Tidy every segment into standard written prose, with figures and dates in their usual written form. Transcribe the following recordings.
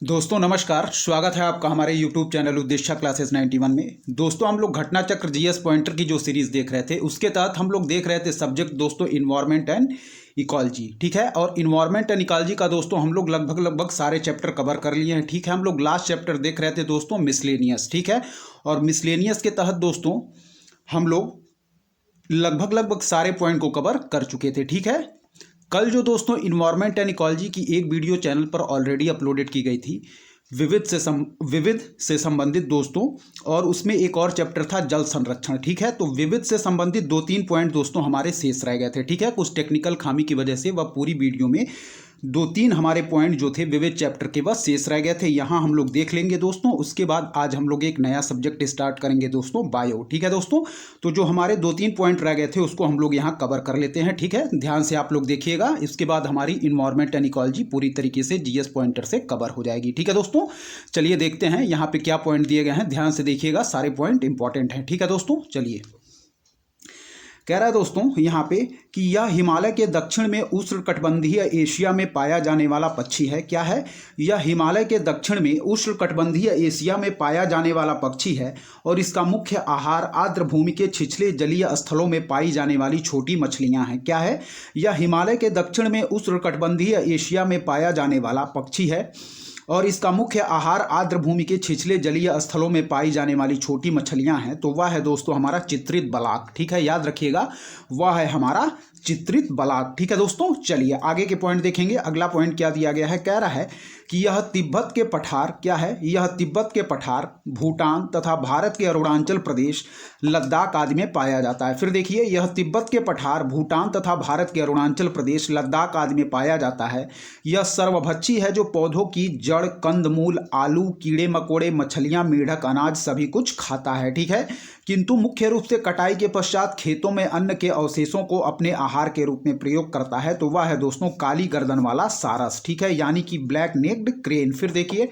दोस्तों नमस्कार, स्वागत है आपका हमारे YouTube चैनल उद्देश्य क्लासेस 91 में। दोस्तों हम लोग घटना चक्र जीएस पॉइंटर की जो सीरीज देख रहे थे उसके तहत हम लोग देख रहे थे सब्जेक्ट दोस्तों इन्वायरमेंट एंड इकोलॉजी, ठीक है। और इन्वायरमेंट एंड इकोलॉजी का दोस्तों हम लोग लगभग सारे चैप्टर कवर कर लिए हैं, ठीक है। हम लोग लास्ट चैप्टर देख रहे थे दोस्तों मिसलेनियस, ठीक है। और मिसलेनियस के तहत दोस्तों हम लोग लगभग सारे पॉइंट को कवर कर चुके थे, ठीक है। कल जो दोस्तों इन्वायरमेंट एंड इकोलॉजी की एक वीडियो चैनल पर ऑलरेडी अपलोडेड की गई थी विविध से संबंधित दोस्तों, और उसमें एक और चैप्टर था जल संरक्षण, ठीक है। तो विविध से संबंधित 2-3 पॉइंट दोस्तों हमारे शेष रह गए थे, ठीक है। कुछ टेक्निकल खामी की वजह से वह पूरी वीडियो में 2-3 हमारे पॉइंट जो थे विविध चैप्टर के बस शेष रह गए थे। यहाँ हम लोग देख लेंगे दोस्तों। उसके बाद आज हम लोग एक नया सब्जेक्ट स्टार्ट करेंगे दोस्तों, बायो, ठीक है दोस्तों। तो जो हमारे 2-3 पॉइंट रह गए थे उसको हम लोग यहाँ कवर कर लेते हैं, ठीक है। ध्यान से आप लोग देखिएगा। इसके बाद हमारी इन्वायरमेंट एंड इकोलॉजी पूरी तरीके से जीएस पॉइंटर से कवर हो जाएगी, ठीक है दोस्तों। चलिए देखते हैं यहाँ पे क्या पॉइंट दिए गए हैं, ध्यान से देखिएगा, सारे पॉइंट इंपॉर्टेंट हैं, ठीक है दोस्तों। चलिए, कह रहा है दोस्तों यहाँ पे कि यह हिमालय के दक्षिण में उष्णकटिबंधीय एशिया में पाया जाने वाला पक्षी है। क्या है? यह हिमालय के दक्षिण में उष्णकटिबंधीय एशिया में पाया जाने वाला पक्षी है और इसका मुख्य आहार आर्द्र भूमि के छिछले जलीय स्थलों में पाई जाने वाली छोटी मछलियां हैं। क्या है? यह हिमालय के दक्षिण में उष्णकटिबंधीय एशिया में पाया जाने वाला पक्षी है और इसका मुख्य आहार आर्द्र भूमि के छिछले जलीय स्थलों में पाई जाने वाली छोटी मछलियां हैं। तो वह है दोस्तों हमारा चित्रित बलाक, ठीक है, याद रखिएगा, वह है हमारा चित्रित बलाक, ठीक है दोस्तों। चलिए आगे के पॉइंट देखेंगे। अगला पॉइंट क्या दिया गया है, कह रहा है कि यह तिब्बत के पठार, क्या है, यह तिब्बत के पठार, भूटान तथा भारत के अरुणाचल प्रदेश, लद्दाख आदि में पाया जाता है। फिर देखिए, यह तिब्बत के पठार, भूटान तथा भारत के अरुणाचल प्रदेश, लद्दाख आदि में पाया जाता है। यह सर्वभक्षी है जो पौधों की जड़, कंदमूल, आलू, कीड़े मकोड़े, मछलियां, मेढक, अनाज सभी कुछ खाता है, ठीक है। किंतु मुख्य रूप से कटाई के पश्चात खेतों में अन्न के अवशेषों को अपने आहार के रूप में प्रयोग करता है। तो वह है दोस्तों काली गर्दन वाला सारस, ठीक है, यानी कि ब्लैक नेक्ड क्रेन। फिर देखिए,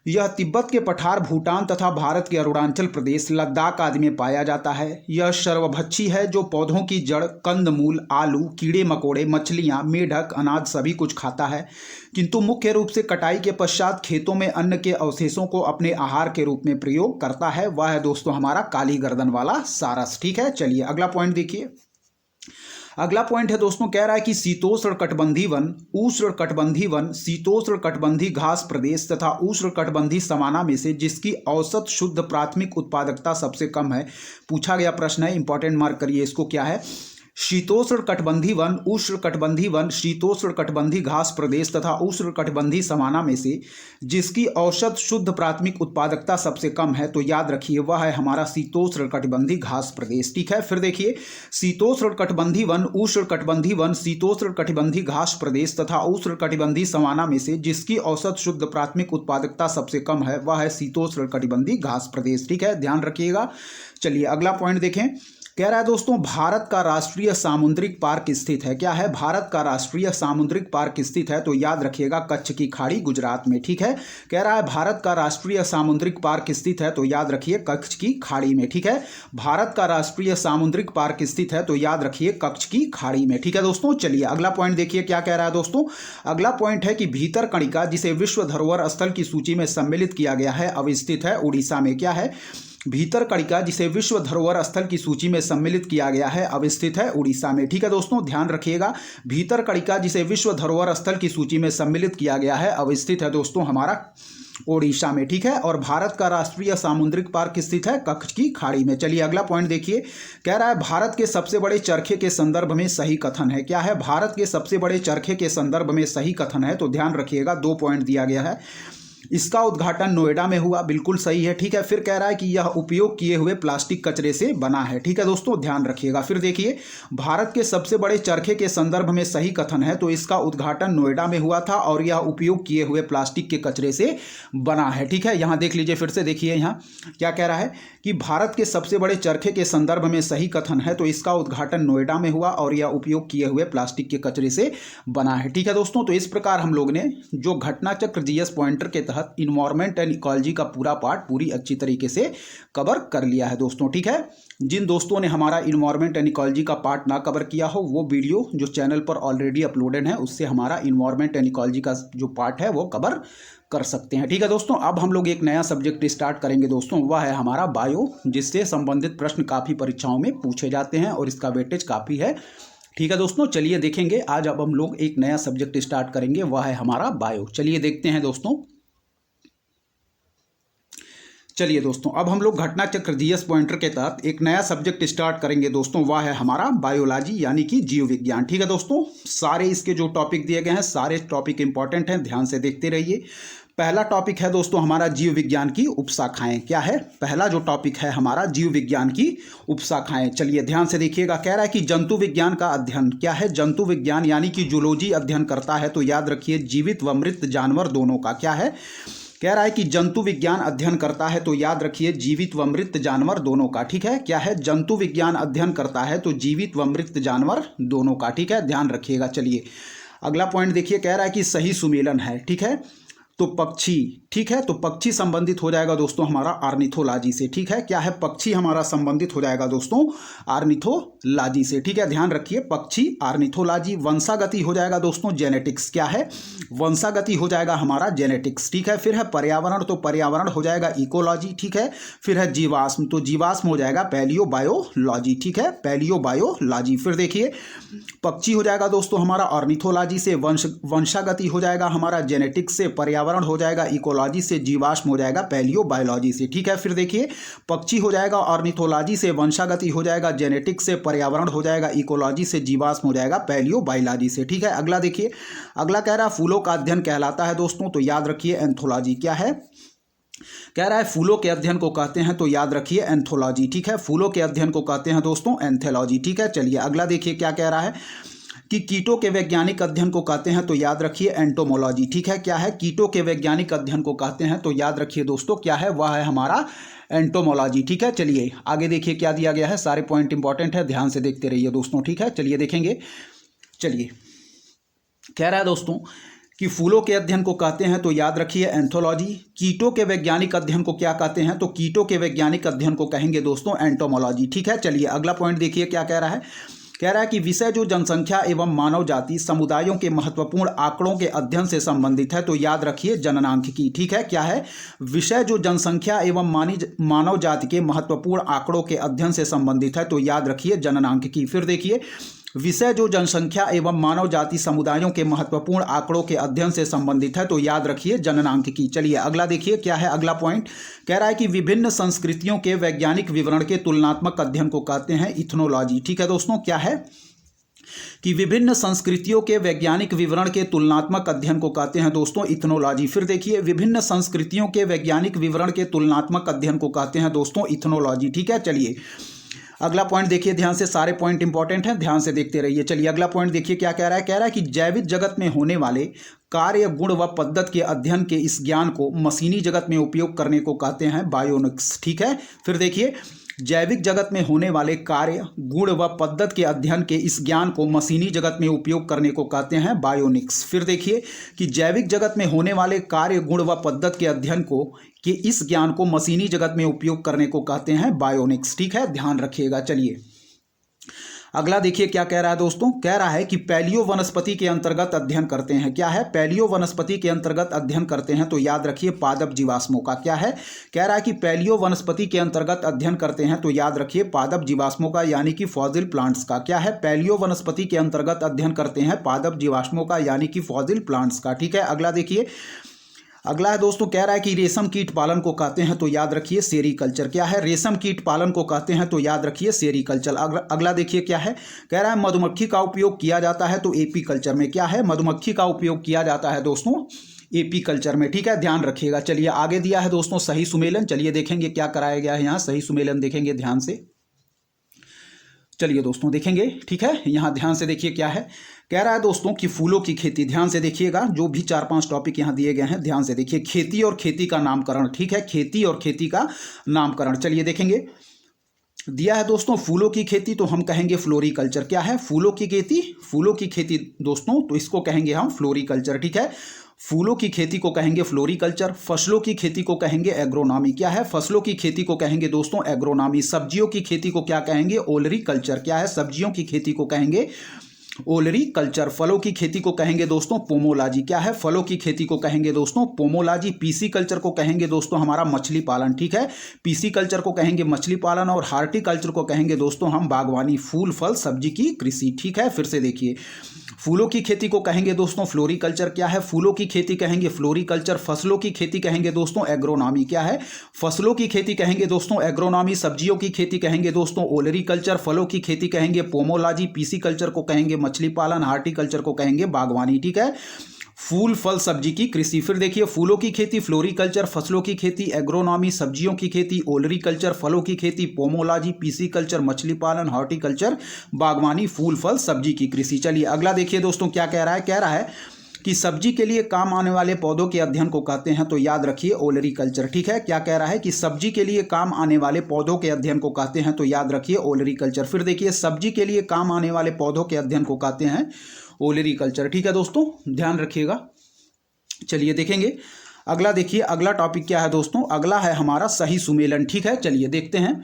यह तिब्बत के पठार, भूटान तथा भारत के अरुणाचल प्रदेश, लद्दाख आदि में पाया जाता है। यह सर्वभक्षी है जो पौधों की जड़, कंदमूल, आलू, कीड़े मकोड़े, मछलियां, मेढक, अनाज सभी कुछ खाता है, किंतु मुख्य रूप से कटाई के पश्चात खेतों में अन्न के अवशेषों को अपने आहार के रूप में प्रयोग करता है। वह है दोस्तों हमारा काली गर्दन वाला सारस, ठीक है। चलिए अगला पॉइंट देखिए। अगला पॉइंट है दोस्तों, कह रहा है कि शीतोष्ण कटिबंधी वन, उष्ण कटिबंधी वन, शीतोष्ण कटिबंधी घास प्रदेश तथा उष्ण कटिबंधी सवाना में से जिसकी औसत शुद्ध प्राथमिक उत्पादकता सबसे कम है। पूछा गया प्रश्न है, इंपॉर्टेंट मार्क करिए इसको। क्या है? शीतोष्ण कटिबंधी वन, उष्ण कटिबंधी वन, शीतोष्ण कटिबंधी घास प्रदेश तथा उष्ण कटिबंधी सवाना में से जिसकी औसत शुद्ध प्राथमिक उत्पादकता सबसे कम है। तो याद रखिए वह है हमारा शीतोष्ण कटिबंधी घास प्रदेश, ठीक है। फिर देखिए, शीतोष्ण कटिबंधी वन, उष्ण कटिबंधी वन, शीतोष्ण कटिबंधी घास प्रदेश तथा उष्ण कटिबंधी सवाना में से जिसकी औसत शुद्ध प्राथमिक उत्पादकता सबसे कम है वह है शीतोष्ण कटिबंधी घास प्रदेश, ठीक है, ध्यान रखिएगा। चलिए अगला पॉइंट देखें। कह रहा है दोस्तों भारत का राष्ट्रीय सामुद्रिक पार्क स्थित है। क्या है? भारत का राष्ट्रीय सामुद्रिक पार्क स्थित है। तो याद रखिएगा कच्छ की खाड़ी, गुजरात में, ठीक है। कह रहा है भारत का राष्ट्रीय सामुद्रिक पार्क स्थित है। तो याद रखिए कच्छ की खाड़ी में, ठीक है। भारत का राष्ट्रीय सामुद्रिक पार्क स्थित है। तो याद रखिए कच्छ की खाड़ी में, ठीक है दोस्तों। चलिए अगला पॉइंट देखिए क्या कह रहा है दोस्तों। अगला पॉइंट है कि भीतर कणिका जिसे विश्व धरोहर स्थल की सूची में सम्मिलित किया गया है अवस्थित है उड़ीसा में। क्या है? भीतर कणिका जिसे विश्व धरोहर स्थल की सूची में सम्मिलित किया गया है अवस्थित है उड़ीसा में, ठीक है दोस्तों, ध्यान रखिएगा। भीतर कणिका जिसे विश्व धरोहर स्थल की सूची में सम्मिलित किया गया है अवस्थित है दोस्तों हमारा ओडिशा में, ठीक है। और भारत का राष्ट्रीय सामुद्रिक पार्क स्थित है कच्छ की खाड़ी में। चलिए अगला पॉइंट देखिए। कह रहा है भारत के सबसे बड़े चरखे के संदर्भ में सही कथन है। क्या है? भारत के सबसे बड़े चरखे के संदर्भ में सही कथन है। तो ध्यान रखिएगा 2 पॉइंट दिया गया है। इसका उद्घाटन नोएडा में हुआ, बिल्कुल सही है, ठीक है। फिर कह रहा है कि यह उपयोग किए हुए प्लास्टिक कचरे से बना है, ठीक है दोस्तों, ध्यान रखिएगा। फिर देखिए, भारत के सबसे बड़े चरखे के संदर्भ में सही कथन है। तो इसका उद्घाटन नोएडा में हुआ था और यह उपयोग किए हुए प्लास्टिक के कचरे से बना है, ठीक है। यहाँ देख लीजिए, फिर से देखिए यहाँ क्या कह रहा है कि भारत के सबसे बड़े चरखे के संदर्भ में सही कथन है। तो इसका उद्घाटन नोएडा में हुआ और यह उपयोग किए हुए प्लास्टिक के कचरे से बना है, ठीक है दोस्तों। तो इस प्रकार हम लोग ने जो घटना चक्र जीएस पॉइंटर के तहत तहत इन्वायरमेंट एंड इकोलॉजी का पूरा पार्ट पूरी अच्छी तरीके से कवर कर लिया है दोस्तों। ठीक है, जिन दोस्तों ने हमारा इन्वायरमेंट एंड इकोलॉजी का पार्ट ना कवर किया हो वो वीडियो जो चैनल पर ऑलरेडी अपलोडेड है उससे हमारा इन्वायरमेंट एंड इकोलॉजी का जो पार्ट है वो कवर कर सकते हैं। ठीक है दोस्तों, अब हम लोग एक नया सब्जेक्ट स्टार्ट करेंगे दोस्तों, वह है हमारा बायो, जिससे संबंधित प्रश्न काफ़ी परीक्षाओं में पूछे जाते हैं और इसका वेटेज काफ़ी है। ठीक है दोस्तों, चलिए देखेंगे आज अब हम लोग एक नया सब्जेक्ट स्टार्ट करेंगे, वह है हमारा बायो। चलिए देखते हैं दोस्तों। चलिए दोस्तों, अब हम लोग घटना चक्र जीएस पॉइंटर के तहत एक नया सब्जेक्ट स्टार्ट करेंगे दोस्तों, वह है हमारा बायोलॉजी यानी कि जीव विज्ञान। ठीक है दोस्तों, सारे इसके जो टॉपिक दिए गए हैं सारे टॉपिक इंपॉर्टेंट हैं, ध्यान से देखते रहिए। पहला टॉपिक है दोस्तों हमारा जीव विज्ञान की उपशाखाएं। क्या है पहला जो टॉपिक है हमारा जीव विज्ञान की उपशाखाएं? चलिए ध्यान से देखिएगा। कह रहा है कि जंतु विज्ञान का अध्ययन, क्या है जंतु विज्ञान यानी कि जूलॉजी अध्ययन करता है, तो याद रखिए जीवित व मृत जानवर दोनों का। क्या है, कह रहा है कि जंतु विज्ञान अध्ययन करता है तो याद रखिए जीवित व मृत जानवर दोनों का। ठीक है, क्या है जंतु विज्ञान अध्ययन करता है तो जीवित व मृत जानवर दोनों का। ठीक है, ध्यान रखिएगा। चलिए अगला पॉइंट देखिए, कह रहा है कि सही सुमेलन है। ठीक है, तो पक्षी, ठीक है, तो पक्षी संबंधित हो जाएगा दोस्तों हमारा ऑर्निथोलॉजी से। ठीक है, क्या है पक्षी हमारा संबंधित हो जाएगा दोस्तों ऑर्निथोलॉजी से। ठीक है, ध्यान रखिए पक्षी ऑर्निथोलॉजी। वंशागति हो जाएगा दोस्तों जेनेटिक्स। क्या है वंशागति हो जाएगा हमारा जेनेटिक्स। ठीक है, फिर है पर्यावरण, तो पर्यावरण हो जाएगा इकोलॉजी। ठीक है, फिर है जीवाश्म, तो जीवाश्म हो जाएगा पैलियोबायोलॉजी। ठीक है, पैलियोबायोलॉजी। फिर देखिए पक्षी हो जाएगा दोस्तों हमारा ऑर्निथोलॉजी से, वंशागति हो जाएगा हमारा जेनेटिक्स से, पर्यावरण हो जाएगा इकोलॉजी से, जीवाश्म हो जाएगा पैलियोबायोलॉजी से। ठीक है, फिर देखिए पक्षी हो जाएगा ऑर्निथोलॉजी से, वंशागति हो जाएगा जेनेटिक्स से, पर्यावरण हो जाएगा इकोलॉजी से, जीवाश्म हो जाएगा पैलियोबायोलॉजी से। ठीक है, अगला देखिए, अगला कह रहा है फूलों का अध्ययन कहलाता है दोस्तों, तो याद रखिए एंथोलॉजी। क्या है, कह रहा है फूलों के अध्ययन को कहते हैं तो याद रखिए एंथोलॉजी। ठीक है, फूलों के अध्ययन को कहते हैं दोस्तों एंथोलॉजी। ठीक है, चलिए अगला देखिए क्या कह रहा है कि कीटों के वैज्ञानिक अध्ययन को कहते हैं तो याद रखिए एंटोमोलॉजी। ठीक है, क्या है कीटों के वैज्ञानिक अध्ययन को कहते हैं तो याद रखिए दोस्तों क्या है, वह है हमारा एंटोमोलॉजी। ठीक है, चलिए आगे देखिए क्या दिया गया है, सारे पॉइंट इंपॉर्टेंट है, ध्यान से देखते रहिए दोस्तों। ठीक है, चलिए देखेंगे। चलिए कह रहा है दोस्तों कि फूलों के अध्ययन को कहते हैं तो याद रखिए एंथोलॉजी। कीटों के वैज्ञानिक अध्ययन को क्या कहते हैं, तो कीटों के वैज्ञानिक अध्ययन को कहेंगे दोस्तों एंटोमोलॉजी। ठीक है, चलिए अगला पॉइंट देखिए क्या कह रहा है, कह रहा है कि विषय जो जनसंख्या एवं मानव जाति समुदायों के महत्वपूर्ण आंकड़ों के अध्ययन से संबंधित है तो याद रखिए जननांकिकी। ठीक है, क्या है विषय जो जनसंख्या एवं मानव जाति के महत्वपूर्ण आंकड़ों के अध्ययन से संबंधित है तो याद रखिए जननांकिकी। फिर देखिए विषय जो जनसंख्या एवं मानव जाति समुदायों के महत्वपूर्ण आंकड़ों के अध्ययन से संबंधित है तो याद रखिए जननांकिकी। चलिए अगला देखिए क्या है, अगला पॉइंट कह रहा है कि विभिन्न संस्कृतियों के वैज्ञानिक विवरण के तुलनात्मक अध्ययन को कहते हैं इथनोलॉजी। ठीक है दोस्तों, क्या है कि विभिन्न संस्कृतियों के वैज्ञानिक विवरण के तुलनात्मक अध्ययन को कहते हैं दोस्तों इथनोलॉजी। फिर देखिए विभिन्न संस्कृतियों के वैज्ञानिक विवरण के तुलनात्मक अध्ययन को कहते हैं दोस्तों इथनोलॉजी। ठीक है, चलिए अगला पॉइंट देखिए ध्यान से, सारे पॉइंट इंपॉर्टेंट हैं, ध्यान से देखते रहिए। चलिए अगला पॉइंट देखिए क्या कह रहा है कि जैविक जगत में होने वाले कार्य गुण व पद्धति के अध्ययन के इस ज्ञान को मशीनी जगत में उपयोग करने को कहते हैं बायोनिक्स। ठीक है, फिर देखिए जैविक जगत में होने वाले कार्य गुण व पद्धति के अध्ययन के इस ज्ञान को मशीनी जगत में उपयोग करने को कहते हैं बायोनिक्स। फिर देखिए कि जैविक जगत में होने वाले कार्य गुण व पद्धति के अध्ययन को कि इस ज्ञान को मशीनी जगत में उपयोग करने को कहते हैं बायोनिक्स। ठीक है, ध्यान रखिएगा। चलिए अगला देखिए क्या कह रहा है दोस्तों, कह रहा है कि पैलियो वनस्पति के अंतर्गत अध्ययन करते हैं। क्या है पैलियो वनस्पति के अंतर्गत अध्ययन करते हैं तो याद रखिए पादप जीवाश्मों का। क्या है, कह रहा है कि पैलियो वनस्पति के अंतर्गत अध्ययन करते हैं तो याद रखिए पादप जीवाश्मों का यानी कि फॉसिल प्लांट्स का। क्या है पैलियो वनस्पति के अंतर्गत अध्ययन करते हैं पादप जीवाश्मों का यानी कि फॉसिल प्लांट्स का। ठीक है, अगला देखिए, अगला है दोस्तों कह रहा है कि रेशम कीट पालन को कहते हैं तो याद रखिए सेरीकल्चर। क्या है रेशम कीट पालन को कहते हैं तो याद रखिए सेरीकल्चर। अगला देखिए क्या है, कह रहा है मधुमक्खी का उपयोग किया जाता है तो एपी कल्चर में। क्या है मधुमक्खी का उपयोग किया जाता है दोस्तों एपी कल्चर में। ठीक है, ध्यान रखिएगा। चलिए आगे दिया है दोस्तों सही सुमेलन, चलिए देखेंगे क्या कराया गया है यहाँ, सही सुमेलन देखेंगे ध्यान से। चलिए दोस्तों देखेंगे, ठीक है, यहाँ ध्यान से देखिए क्या है, कह रहा है दोस्तों कि फूलों की खेती। ध्यान से देखिएगा, जो भी 4-5 टॉपिक यहाँ दिए गए हैं ध्यान से देखिए। खेती और खेती का नामकरण। ठीक है, खेती और खेती का नामकरण। चलिए देखेंगे, दिया है दोस्तों फूलों की खेती तो हम कहेंगे फ्लोरिकल्चर। क्या है फूलों की खेती, फूलों की खेती दोस्तों तो इसको कहेंगे हम फ्लोरिकल्चर। ठीक है, फूलों की खेती को कहेंगे फ्लोरिकल्चर, फसलों की खेती को कहेंगे एग्रोनॉमी। क्या है? फसलों की खेती को कहेंगे दोस्तों एग्रोनॉमी। सब्जियों की खेती को क्या कहेंगे? ओलरीकल्चर। क्या है? सब्जियों की खेती को कहेंगे ओलरीकल्चर। फलों की खेती को कहेंगे दोस्तों पोमोलॉजी। क्या है? फलों की खेती को कहेंगे दोस्तों पोमोलॉजी। पीसी कल्चर को कहेंगे दोस्तों हमारा मछली पालन। ठीक है, पीसी कल्चर को कहेंगे मछली पालन, और हार्टिकल्चर को कहेंगे दोस्तों हम बागवानी, फूल फल सब्जी की कृषि। ठीक है, फिर से देखिए, फूलों की खेती को कहेंगे दोस्तों फ्लोरिकल्चर। क्या है? फूलों की खेती कहेंगे फ्लोरिकल्चर। फसलों की खेती कहेंगे दोस्तों एग्रोनॉमी। क्या है? फसलों की खेती कहेंगे दोस्तों एग्रोनॉमी। सब्जियों की खेती कहेंगे दोस्तों ओलरीकल्चर। फलों की खेती कहेंगे पोमोलॉजी। पीसी कल्चर को कहेंगे मछली पालन। हार्टिकल्चर को कहेंगे बागवानी। ठीक है, फूल फल सब्जी की कृषि। फिर देखिए, फूलों की खेती फ्लोरिकल्चर, फसलों की खेती एग्रोनॉमी, सब्जियों की खेती ओलरीकल्चर, फलों की खेती पोमोलॉजी, पीसी कल्चर मछली पालन, हॉर्टिकल्चर बागवानी, फूल फल सब्जी की कृषि। चलिए अगला देखिए दोस्तों क्या कह रहा है। कह रहा है कि सब्जी के लिए काम आने वाले पौधों के अध्ययन को कहते हैं, तो याद रखिए ओलरीकल्चर। ठीक है, क्या कह रहा है कि सब्जी के लिए काम आने वाले पौधों के अध्ययन को कहते हैं, तो याद रखिए ओलरीकल्चर। फिर देखिए, सब्जी के लिए काम आने वाले पौधों के अध्ययन को कहते हैं ओलरीकल्चर। ठीक है दोस्तों, ध्यान रखिएगा। चलिए देखेंगे अगला। देखिए अगला टॉपिक क्या है दोस्तों, अगला है हमारा सही सुमेलन। ठीक है, चलिए देखते हैं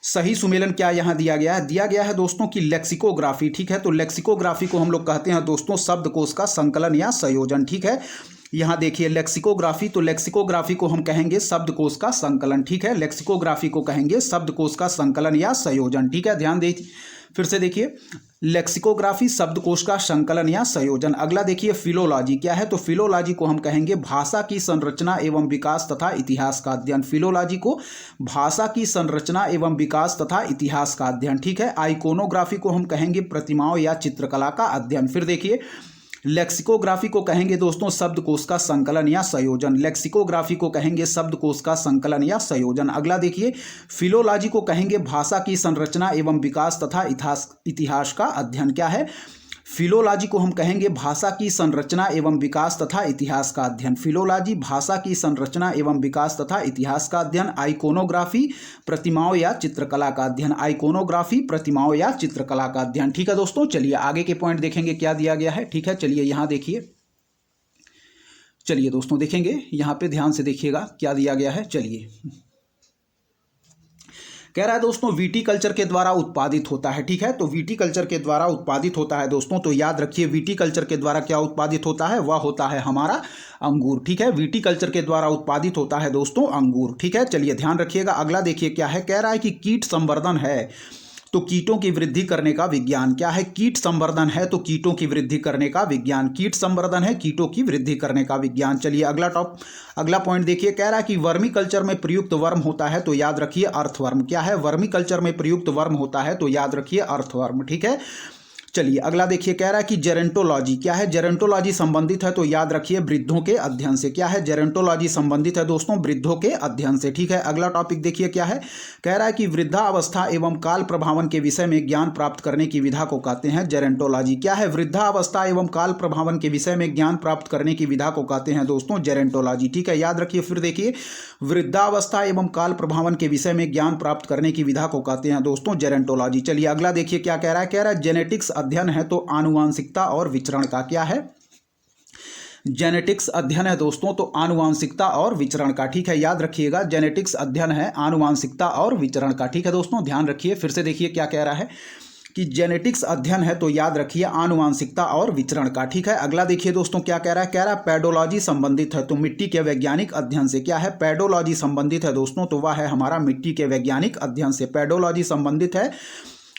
सही सुमेलन क्या यहाँ दिया गया है। दिया गया है दोस्तों की लेक्सिकोग्राफी। ठीक है, तो लेक्सिकोग्राफी को हम लोग कहते हैं दोस्तों शब्दकोश का संकलन या संयोजन। ठीक है, यहाँ देखिए लेक्सिकोग्राफी, तो लेक्सिकोग्राफी को हम कहेंगे शब्दकोश का संकलन। ठीक है, लेक्सिकोग्राफी को कहेंगे शब्दकोश का संकलन या संयोजन। ठीक है, ध्यान दीजिए, फिर से देखिए लेक्सिकोग्राफी शब्दकोश का संकलन या संयोजन। अगला देखिए फिलोलॉजी। क्या है? तो फिलोलॉजी को हम कहेंगे भाषा की संरचना एवं विकास तथा इतिहास का अध्ययन। फिलोलॉजी को भाषा की संरचना एवं विकास तथा इतिहास का अध्ययन। ठीक है, आइकोनोग्राफी को हम कहेंगे प्रतिमाओं या चित्रकला का अध्ययन। फिर देखिए लेक्सिकोग्राफी को कहेंगे दोस्तों शब्दकोश का संकलन या संयोजन। लेक्सिकोग्राफी को कहेंगे शब्दकोश का संकलन या संयोजन। अगला देखिए फिलोलॉजी को कहेंगे भाषा की संरचना एवं विकास तथा इतिहास का अध्ययन। क्या है? फिलोलॉजी को हम कहेंगे भाषा की संरचना एवं विकास तथा इतिहास का अध्ययन। फिलोलॉजी भाषा की संरचना एवं विकास तथा इतिहास का अध्ययन। आइकोनोग्राफी प्रतिमाओं या चित्रकला का अध्ययन। आइकोनोग्राफी प्रतिमाओं या चित्रकला का अध्ययन। ठीक है दोस्तों, चलिए आगे के पॉइंट देखेंगे क्या दिया गया है। ठीक है, चलिए यहाँ देखिए, चलिए दोस्तों देखेंगे, यहाँ पे ध्यान से देखिएगा क्या दिया गया है। चलिए कह रहा है दोस्तों विटीकल्चर के द्वारा उत्पादित होता है। ठीक है, तो विटीकल्चर के द्वारा उत्पादित होता है दोस्तों, तो याद रखिए विटीकल्चर के द्वारा क्या उत्पादित होता है? वह होता है हमारा अंगूर। ठीक है, विटीकल्चर के द्वारा उत्पादित होता है दोस्तों अंगूर। ठीक है, चलिए ध्यान रखिएगा। अगला देखिए क्या है। कह रहा है कि कीट संवर्धन है तो कीटों की वृद्धि करने का विज्ञान। क्या है? कीट संवर्धन है तो कीटों की वृद्धि करने का विज्ञान। कीट संवर्धन है कीटों की वृद्धि करने का विज्ञान। चलिए अगला पॉइंट देखिए। कह रहा है कि वर्मी कल्चर में प्रयुक्त वर्म होता है, तो याद रखिए अर्थवर्म। क्या है? वर्मी कल्चर में प्रयुक्त वर्म होता है, तो याद रखिए अर्थवर्म। ठीक है, चलिए अगला देखिए। कह रहा है कि जेरेंटोलॉजी। क्या है? जेरेंटोलॉजी संबंधित है, तो याद रखिए वृद्धों के अध्ययन से। क्या है? जेरेंटोलॉजी संबंधित है दोस्तों वृद्धों के अध्ययन से। ठीक है, अगला टॉपिक देखिए क्या है। कह रहा है कि वृद्धावस्था एवं काल प्रभावन के विषय में ज्ञान प्राप्त करने की विधा को कहते हैं जेरेंटोलॉजी। क्या है? वृद्धावस्था एवं काल प्रभावन के विषय में ज्ञान प्राप्त करने की विधा को कहते हैं दोस्तों जेरेंटोलॉजी। ठीक है, याद रखिए। फिर देखिए वृद्धावस्था एवं काल प्रभावन के विषय में ज्ञान प्राप्त करने की विधा को कहते हैं दोस्तों जेरेंटोलॉजी। चलिए अगला देखिए क्या कह रहा है। कह रहा है जेनेटिक्स अध्ययन है तो आनुवांशिकता और विचरण का। क्या है? जेनेटिक्स अध्ययन है दोस्तों तो आनुवांशिकता और विचरण का। ठीक है, याद रखिएगा जेनेटिक्स अध्ययन है आनुवांशिकता और विचरण का। ठीक है दोस्तों, ध्यान रखिए। फिर से देखिए क्या कह रहा है कि जेनेटिक्स अध्ययन है तो याद रखिए आनुवांशिकता और विचरण का। ठीक है, अगला देखिए दोस्तों क्या कह रहा है। कह रहा है पेडोलॉजी संबंधित है तो मिट्टी के वैज्ञानिक अध्ययन से। क्या है? पेडोलॉजी संबंधित है दोस्तों, तो वह है हमारा मिट्टी के वैज्ञानिक अध्ययन से। पेडोलॉजी संबंधित है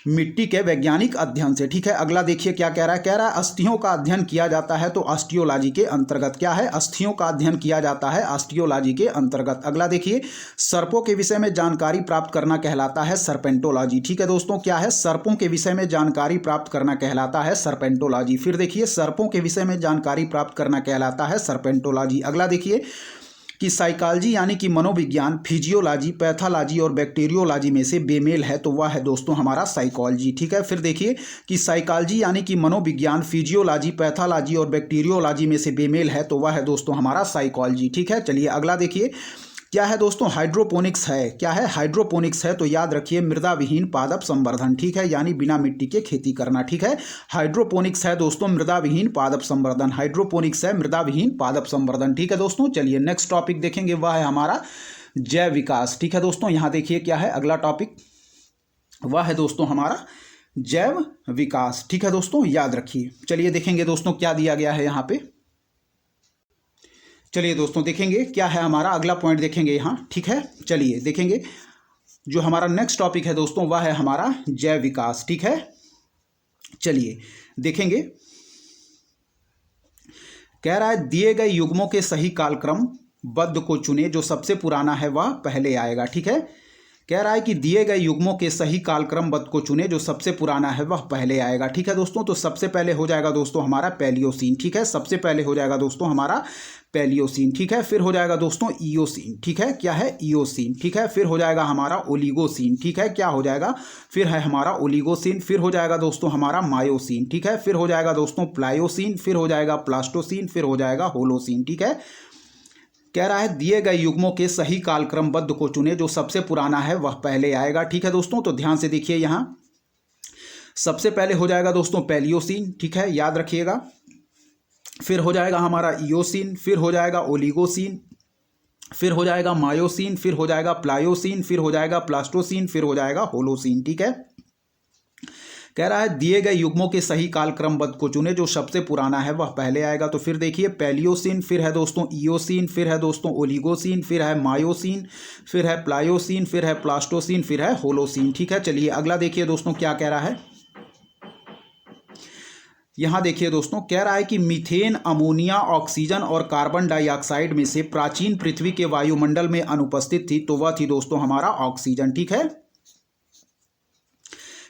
मिट्टी के वैज्ञानिक अध्ययन से। ठीक है, अगला देखिए क्या कह रहा है। कह रहा है अस्थियों का अध्ययन किया जाता है तो ऑस्टियोलॉजी के अंतर्गत। क्या है? अस्थियों का अध्ययन किया जाता है ऑस्टियोलॉजी के अंतर्गत। अगला देखिए सर्पों के विषय में जानकारी प्राप्त करना कहलाता है सर्पेंटोलॉजी। ठीक है दोस्तों, क्या है? सर्पों के विषय में जानकारी प्राप्त करना कहलाता है सर्पेंटोलॉजी। फिर देखिए सर्पों के विषय में जानकारी प्राप्त करना कहलाता है सर्पेंटोलॉजी। अगला देखिए कि साइकोलॉजी यानी कि मनोविज्ञान फिजियोलॉजी पैथोलॉजी और बैक्टीरियोलॉजी में से बेमेल है तो वह है दोस्तों हमारा साइकोलॉजी। ठीक है, फिर देखिए कि साइकोलॉजी यानी कि मनोविज्ञान फिजियोलॉजी पैथोलॉजी और बैक्टीरियोलॉजी में से बेमेल है तो वह है दोस्तों हमारा साइकोलॉजी। ठीक है, चलिए अगला देखिए क्या है दोस्तों? हाइड्रोपोनिक्स है। क्या है? हाइड्रोपोनिक्स है। तो याद रखिए मृदा विहीन पादप संवर्धन, ठीक है, यानी बिना मिट्टी के खेती करना, ठीक है। हाइड्रोपोनिक्स है दोस्तों मृदा विहीन पादप संवर्धन, हाइड्रोपोनिक्स है मृदा विहीन पादप संवर्धन, ठीक है दोस्तों। चलिए नेक्स्ट टॉपिक देखेंगे, वह है हमारा जैव विकास, ठीक है दोस्तों। यहाँ देखिए क्या है अगला टॉपिक, वह है दोस्तों हमारा जैव विकास, ठीक है दोस्तों, याद रखिए। चलिए देखेंगे दोस्तों क्या दिया गया है यहाँ पे। चलिए दोस्तों देखेंगे क्या है हमारा अगला पॉइंट, देखेंगे यहाँ, ठीक है। चलिए देखेंगे जो हमारा नेक्स्ट टॉपिक है दोस्तों, वह है हमारा जैव विकास, ठीक है। चलिए देखेंगे, कह रहा है दिए गए युग्मों के सही कालक्रम बद्ध को चुने, जो सबसे पुराना है वह पहले आएगा, ठीक है। कह रहा है कि दिए गए युग्मों के सही कालक्रम बद्ध को चुने, जो सबसे पुराना है वह पहले आएगा, ठीक है दोस्तों। तो सबसे पहले हो जाएगा दोस्तों हमारा पैलियोसीन, ठीक है। सबसे पहले हो जाएगा दोस्तों हमारा पैलियोसीन, ठीक है। फिर हो जाएगा दोस्तों ईओसीन, ठीक है। क्या है? ईओसीन, ठीक है। फिर हो जाएगा हमारा ओलिगोसीन, ठीक है। क्या हो जाएगा? फिर है हमारा ओलिगोसीन। फिर हो जाएगा दोस्तों हमारा मायोसीन, ठीक है। फिर हो जाएगा दोस्तों प्लायोसीन। फिर हो जाएगा प्लास्टोसीन। फिर हो जाएगा होलोसीन, ठीक है। कह रहा है दिए गए युग्मों के सही कालक्रमबद्ध को चुने, जो सबसे पुराना है वह पहले आएगा, ठीक है दोस्तों। तो ध्यान से देखिए यहाँ सबसे पहले हो जाएगा दोस्तों पैलियोसीन, ठीक है, याद रखिएगा। फिर हो जाएगा हमारा ईओसीन। फिर हो जाएगा ओलिगोसीन। फिर हो जाएगा मायोसीन। फिर हो जाएगा प्लायोसीन। फिर हो जाएगा प्लास्टोसीन। फिर हो जाएगा होलोसीन, ठीक है। कह रहा है दिए गए युग्मों के सही कालक्रमबद्ध को चुने, जो सबसे पुराना है वह पहले आएगा। तो फिर देखिए पैलियोसीन, फिर है दोस्तों ईओसीन, फिर है दोस्तों ओलिगोसीन, फिर है मायोसीन, फिर है प्लायोसीन, फिर है प्लास्टोसीन, फिर है होलोसीन, ठीक है। चलिए अगला देखिए दोस्तों क्या कह रहा है। यहाँ देखिए दोस्तों कह रहा है कि मीथेन, अमोनिया, ऑक्सीजन और कार्बन डाइऑक्साइड में से प्राचीन पृथ्वी के वायुमंडल में अनुपस्थित थी, तो वह थी दोस्तों हमारा ऑक्सीजन, ठीक है।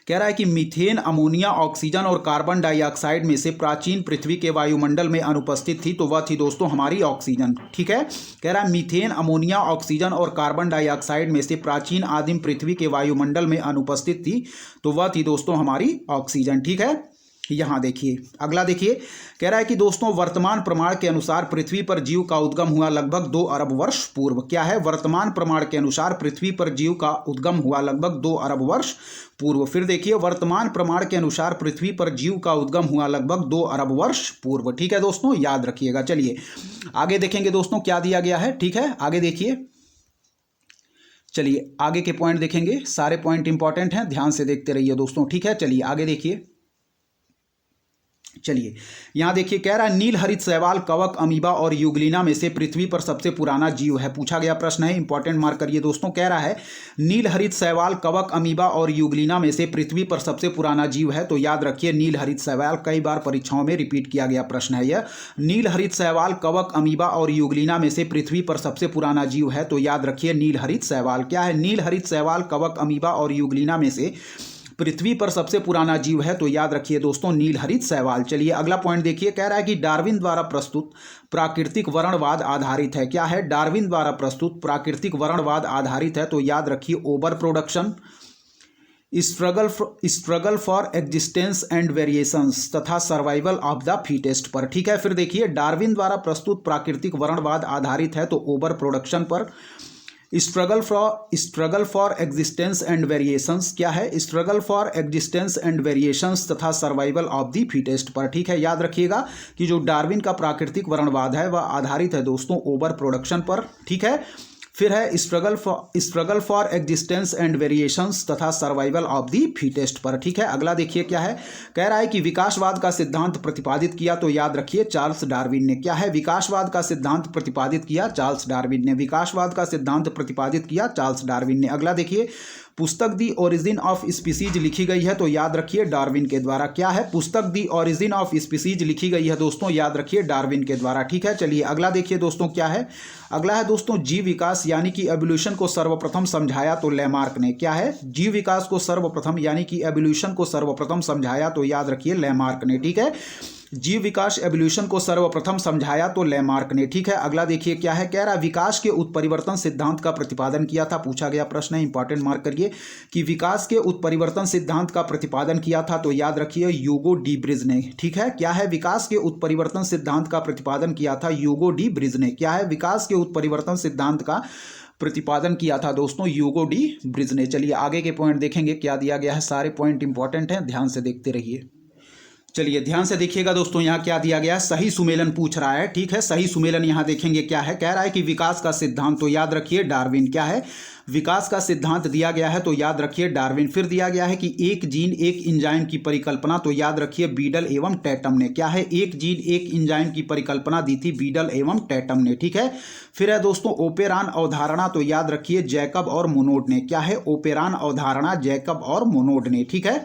कह रहा है कि मीथेन, अमोनिया, ऑक्सीजन और कार्बन डाइऑक्साइड में से प्राचीन पृथ्वी के वायुमंडल में अनुपस्थित थी, तो वह थी दोस्तों हमारी ऑक्सीजन, ठीक है। कह रहा है मीथेन, अमोनिया, ऑक्सीजन और कार्बन डाइऑक्साइड में से प्राचीन आदिम पृथ्वी के वायुमंडल में अनुपस्थित थी, तो वह थी दोस्तों हमारी ऑक्सीजन, ठीक है। यहाँ देखिए अगला देखिए, कह रहा है कि दोस्तों वर्तमान प्रमाण के अनुसार पृथ्वी पर जीव का उद्गम हुआ लगभग 2 अरब वर्ष पूर्व। क्या है? वर्तमान प्रमाण के अनुसार पृथ्वी पर जीव का उद्गम हुआ लगभग 2 अरब वर्ष पूर्व। फिर देखिए वर्तमान प्रमाण के अनुसार पृथ्वी पर जीव का उद्गम हुआ लगभग 2 अरब वर्ष पूर्व, ठीक है दोस्तों, याद रखिएगा। चलिए आगे देखेंगे दोस्तों क्या दिया गया है, ठीक है। आगे देखिए, चलिए आगे के पॉइंट देखेंगे, सारे पॉइंट इंपॉर्टेंट हैं, ध्यान से देखते रहिए दोस्तों, ठीक है। चलिए आगे देखिए, चलिए यहां देखिए कह रहा है नील हरित शैवाल, कवक, अमीबा और यूग्लिना में से पृथ्वी पर सबसे पुराना जीव है। पूछा गया प्रश्न है, इंपॉर्टेंट मार्क करिए दोस्तों। कह रहा है नील हरित शैवाल, कवक, अमीबा और यूग्लिना में से पृथ्वी पर सबसे पुराना जीव है, तो याद रखिए नील हरित शैवाल। कई बार परीक्षाओं में रिपीट किया गया प्रश्न है यह। नील हरित शैवाल, कवक, अमीबा और यूग्लिना में से पृथ्वी पर सबसे पुराना जीव है, तो याद रखिए नील हरित शैवाल। क्या है? नील हरित शैवाल, कवक, अमीबा और यूग्लिना में से पृथ्वी पर सबसे पुराना जीव है, तो याद रखिए दोस्तों नील हरित शैवाल। चलिए अगला पॉइंट देखिए, कह रहा है कि डार्विन द्वारा प्रस्तुत प्राकृतिक वर्णवाद आधारित है। क्या है? डार्विन द्वारा प्रस्तुत प्राकृतिक वर्णवाद आधारित है, तो याद रखिए over production, struggle for existence and variations तथा सर्वाइवल ऑफ द फिटेस्ट पर, ठीक है। फिर देखिए डार्विन द्वारा प्रस्तुत प्राकृतिक वर्णवाद आधारित है, तो ओवर प्रोडक्शन पर, struggle for existence and variations, क्या है? Struggle for existence and variations तथा सर्वाइवल ऑफ द फिटेस्ट पर, ठीक है। याद रखिएगा कि जो डार्विन का प्राकृतिक वर्णवाद है वह आधारित है दोस्तों ओवर प्रोडक्शन पर, ठीक है। फिर है struggle for existence and variations तथा सर्वाइवल ऑफ द फिटेस्ट पर, ठीक है। अगला देखिए क्या है, कह रहा है कि विकासवाद का सिद्धांत प्रतिपादित किया, तो याद रखिए चार्ल्स डार्विन ने। क्या है? विकासवाद का सिद्धांत प्रतिपादित किया चार्ल्स डार्विन ने। विकासवाद का सिद्धांत प्रतिपादित किया चार्ल्स डार्विन ने। अगला देखिए पुस्तक दी ओरिजिन ऑफ स्पीसीज लिखी गई है, तो याद रखिए डार्विन के द्वारा। क्या है? पुस्तक दी ओरिजिन ऑफ स्पीसीज लिखी गई है दोस्तों, याद रखिए डार्विन के द्वारा, ठीक है। चलिए अगला देखिए दोस्तों क्या है, अगला है दोस्तों जीव विकास यानी कि एवोल्यूशन को सर्वप्रथम समझाया, तो लैमार्क ने। क्या है? जीव विकास को सर्वप्रथम यानी कि एवोल्यूशन को सर्वप्रथम समझाया, तो याद रखिए लैमार्क ने, ठीक है। जीव विकास एवोल्यूशन को सर्वप्रथम समझाया, तो लैमार्क ने, ठीक है। अगला देखिए क्या है, कह रहा है विकास के उत्परिवर्तन सिद्धांत का प्रतिपादन किया था। पूछा गया प्रश्न है, इंपॉर्टेंट मार्क करिए कि विकास के उत्परिवर्तन सिद्धांत का प्रतिपादन किया था, तो याद रखिए ह्यूगो डी ब्रिज ने, ठीक है। क्या है? विकास के उत्परिवर्तन सिद्धांत का प्रतिपादन किया था ह्यूगो डी ब्रिज ने। क्या है? विकास के उत्परिवर्तन सिद्धांत का प्रतिपादन किया था दोस्तों ह्यूगो डी ब्रिज ने। चलिए आगे के पॉइंट देखेंगे क्या दिया गया है, सारे पॉइंट इंपॉर्टेंट हैं, ध्यान से देखते रहिए। चलिए ध्यान से देखिएगा दोस्तों, यहाँ क्या दिया गया है, सही सुमेलन पूछ रहा है, ठीक है। सही सुमेलन यहाँ देखेंगे क्या है, कह रहा है कि विकास का सिद्धांत, तो याद रखिए डार्विन। क्या है, विकास का सिद्धांत दिया गया है तो याद रखिए डार्विन। फिर दिया गया है कि एक जीन एक एंजाइम की परिकल्पना, तो याद रखिए बीडल एवं टैटम ने। क्या है, एक जीन एक एंजाइम की परिकल्पना दी थी बीडल एवं टैटम ने, ठीक है। फिर है दोस्तों ओपेरान अवधारणा, तो याद रखिए जैकब और मोनोड ने। क्या है, ओपेरान अवधारणा जैकब और मोनोड ने, ठीक है।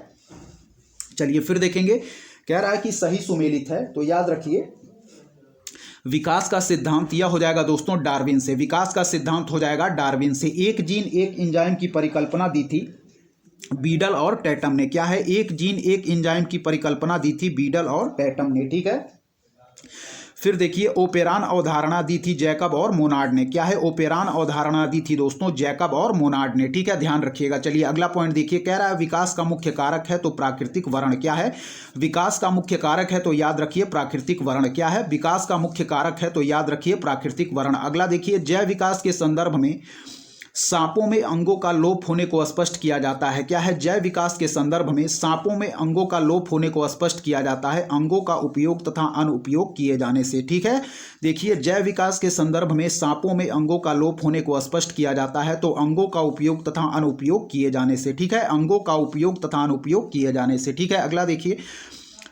चलिए फिर देखेंगे, कह रहा है कि सही सुमेलित है, तो याद रखिए विकास का सिद्धांत यह हो जाएगा दोस्तों डार्विन से। विकास का सिद्धांत हो जाएगा डार्विन से। एक जीन एक एंजाइम की परिकल्पना दी थी बीडल और टैटम ने। क्या है, एक जीन एक एंजाइम की परिकल्पना दी थी बीडल और टैटम ने, ठीक है। फिर देखिए ओपेरान अवधारणा दी थी जैकब और मोनार्ड ने। क्या है, ओपेरान अवधारणा दी थी दोस्तों जैकब और मोनार्ड ने, ठीक है, ध्यान रखिएगा। चलिए अगला पॉइंट देखिए, कह रहा है विकास का मुख्य कारक है तो प्राकृतिक वर्ण। क्या है, विकास का मुख्य कारक है तो याद रखिए प्राकृतिक वर्ण। क्या है, विकास का मुख्य कारक है तो याद रखिए प्राकृतिक वर्ण। अगला देखिए, जैव विकास के संदर्भ में सांपों में अंगों का लोप होने को स्पष्ट किया जाता है। क्या है, जैव विकास के संदर्भ में सांपों में अंगों का लोप होने को स्पष्ट किया जाता है अंगों का उपयोग तथा अनुपयोग किए जाने से, ठीक है। देखिए जैव विकास के संदर्भ में सांपों में अंगों का लोप होने को स्पष्ट किया जाता है तो अंगों का उपयोग तथा अनुपयोग किए जाने से, ठीक है, अंगों का उपयोग तथा अनुपयोग किए जाने से, ठीक है। अगला देखिए,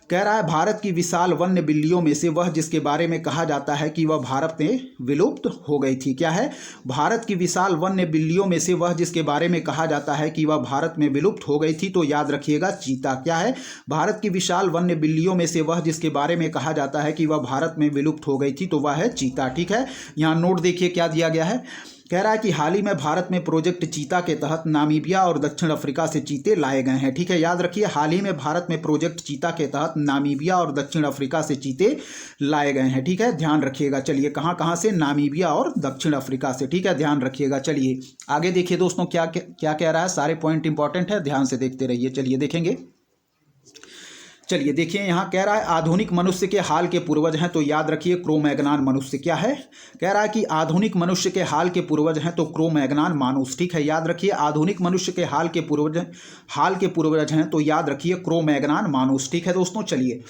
कह रहा है भारत की विशाल वन्य बिल्लियों में से वह जिसके बारे में कहा जाता है कि वह भारत में विलुप्त हो गई थी। क्या है, भारत की विशाल वन्य बिल्लियों में से वह जिसके बारे में कहा जाता है कि वह भारत में विलुप्त हो गई थी, तो याद रखिएगा चीता। क्या है, भारत की विशाल वन्य बिल्लियों में से वह जिसके बारे में कहा जाता है कि वह भारत में विलुप्त हो गई थी, तो वह है चीता, ठीक है। यहाँ नोट देखिए क्या दिया गया है, कह रहा है कि हाल ही में भारत में प्रोजेक्ट चीता के तहत नामीबिया और दक्षिण अफ्रीका से चीते लाए गए हैं, ठीक है। याद रखिए हाल ही में भारत में प्रोजेक्ट चीता के तहत नामीबिया और दक्षिण अफ्रीका से चीते लाए गए हैं, ठीक है, ध्यान रखिएगा। चलिए कहाँ कहाँ से, नामीबिया और दक्षिण अफ्रीका से, ठीक है, ध्यान रखिएगा। चलिए आगे देखिए दोस्तों क्या क्या कह रहा है, सारे पॉइंट इंपॉर्टेंट है, ध्यान से देखते रहिए। चलिए देखेंगे, चलिए देखिए यहाँ कह रहा है आधुनिक मनुष्य के हाल के पूर्वज हैं तो याद रखिए क्रो-मैग्नान मनुष्य। क्या है, कह रहा है कि आधुनिक मनुष्य के हाल के पूर्वज हैं तो क्रो-मैग्नान मानुस, ठीक है। याद रखिए आधुनिक मनुष्य के हाल के पूर्वज हैं तो याद रखिए क्रो-मैग्नान मानुस, ठीक है दोस्तों। चलिए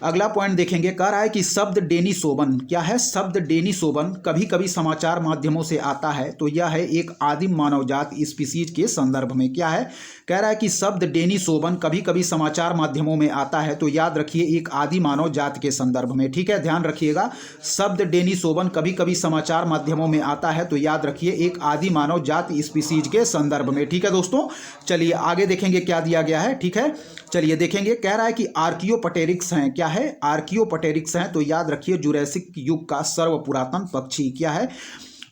अगला पॉइंट देखेंगे, कह रहा है कि शब्द डेनिसोवन। क्या है, शब्द डेनिसोवन कभी कभी समाचार माध्यमों से आता है तो यह है एक आदिम मानवजात स्पीसीज के संदर्भ में। क्या है, कह रहा है कि शब्द डेनिसोवन कभी कभी समाचार माध्यमों में आता है तो याद रखिए एक आदि मानव जात के संदर्भ में, ठीक है, ध्यान रखिएगा। शब्द डेनिसोवन कभी कभी समाचार माध्यमों में आता है तो याद रखिए एक आदि मानव जात स्पीसीज के संदर्भ में, ठीक है दोस्तों। चलिए आगे देखेंगे क्या दिया गया है, ठीक है। चलिए देखेंगे, कह रहा है कि आर्कियोपटेरिक्स हैं। क्या है, आर्कियोपटेरिक्स हैं तो याद रखिए जुरैसिक युग का सर्वपुरातन पक्षी। क्या है,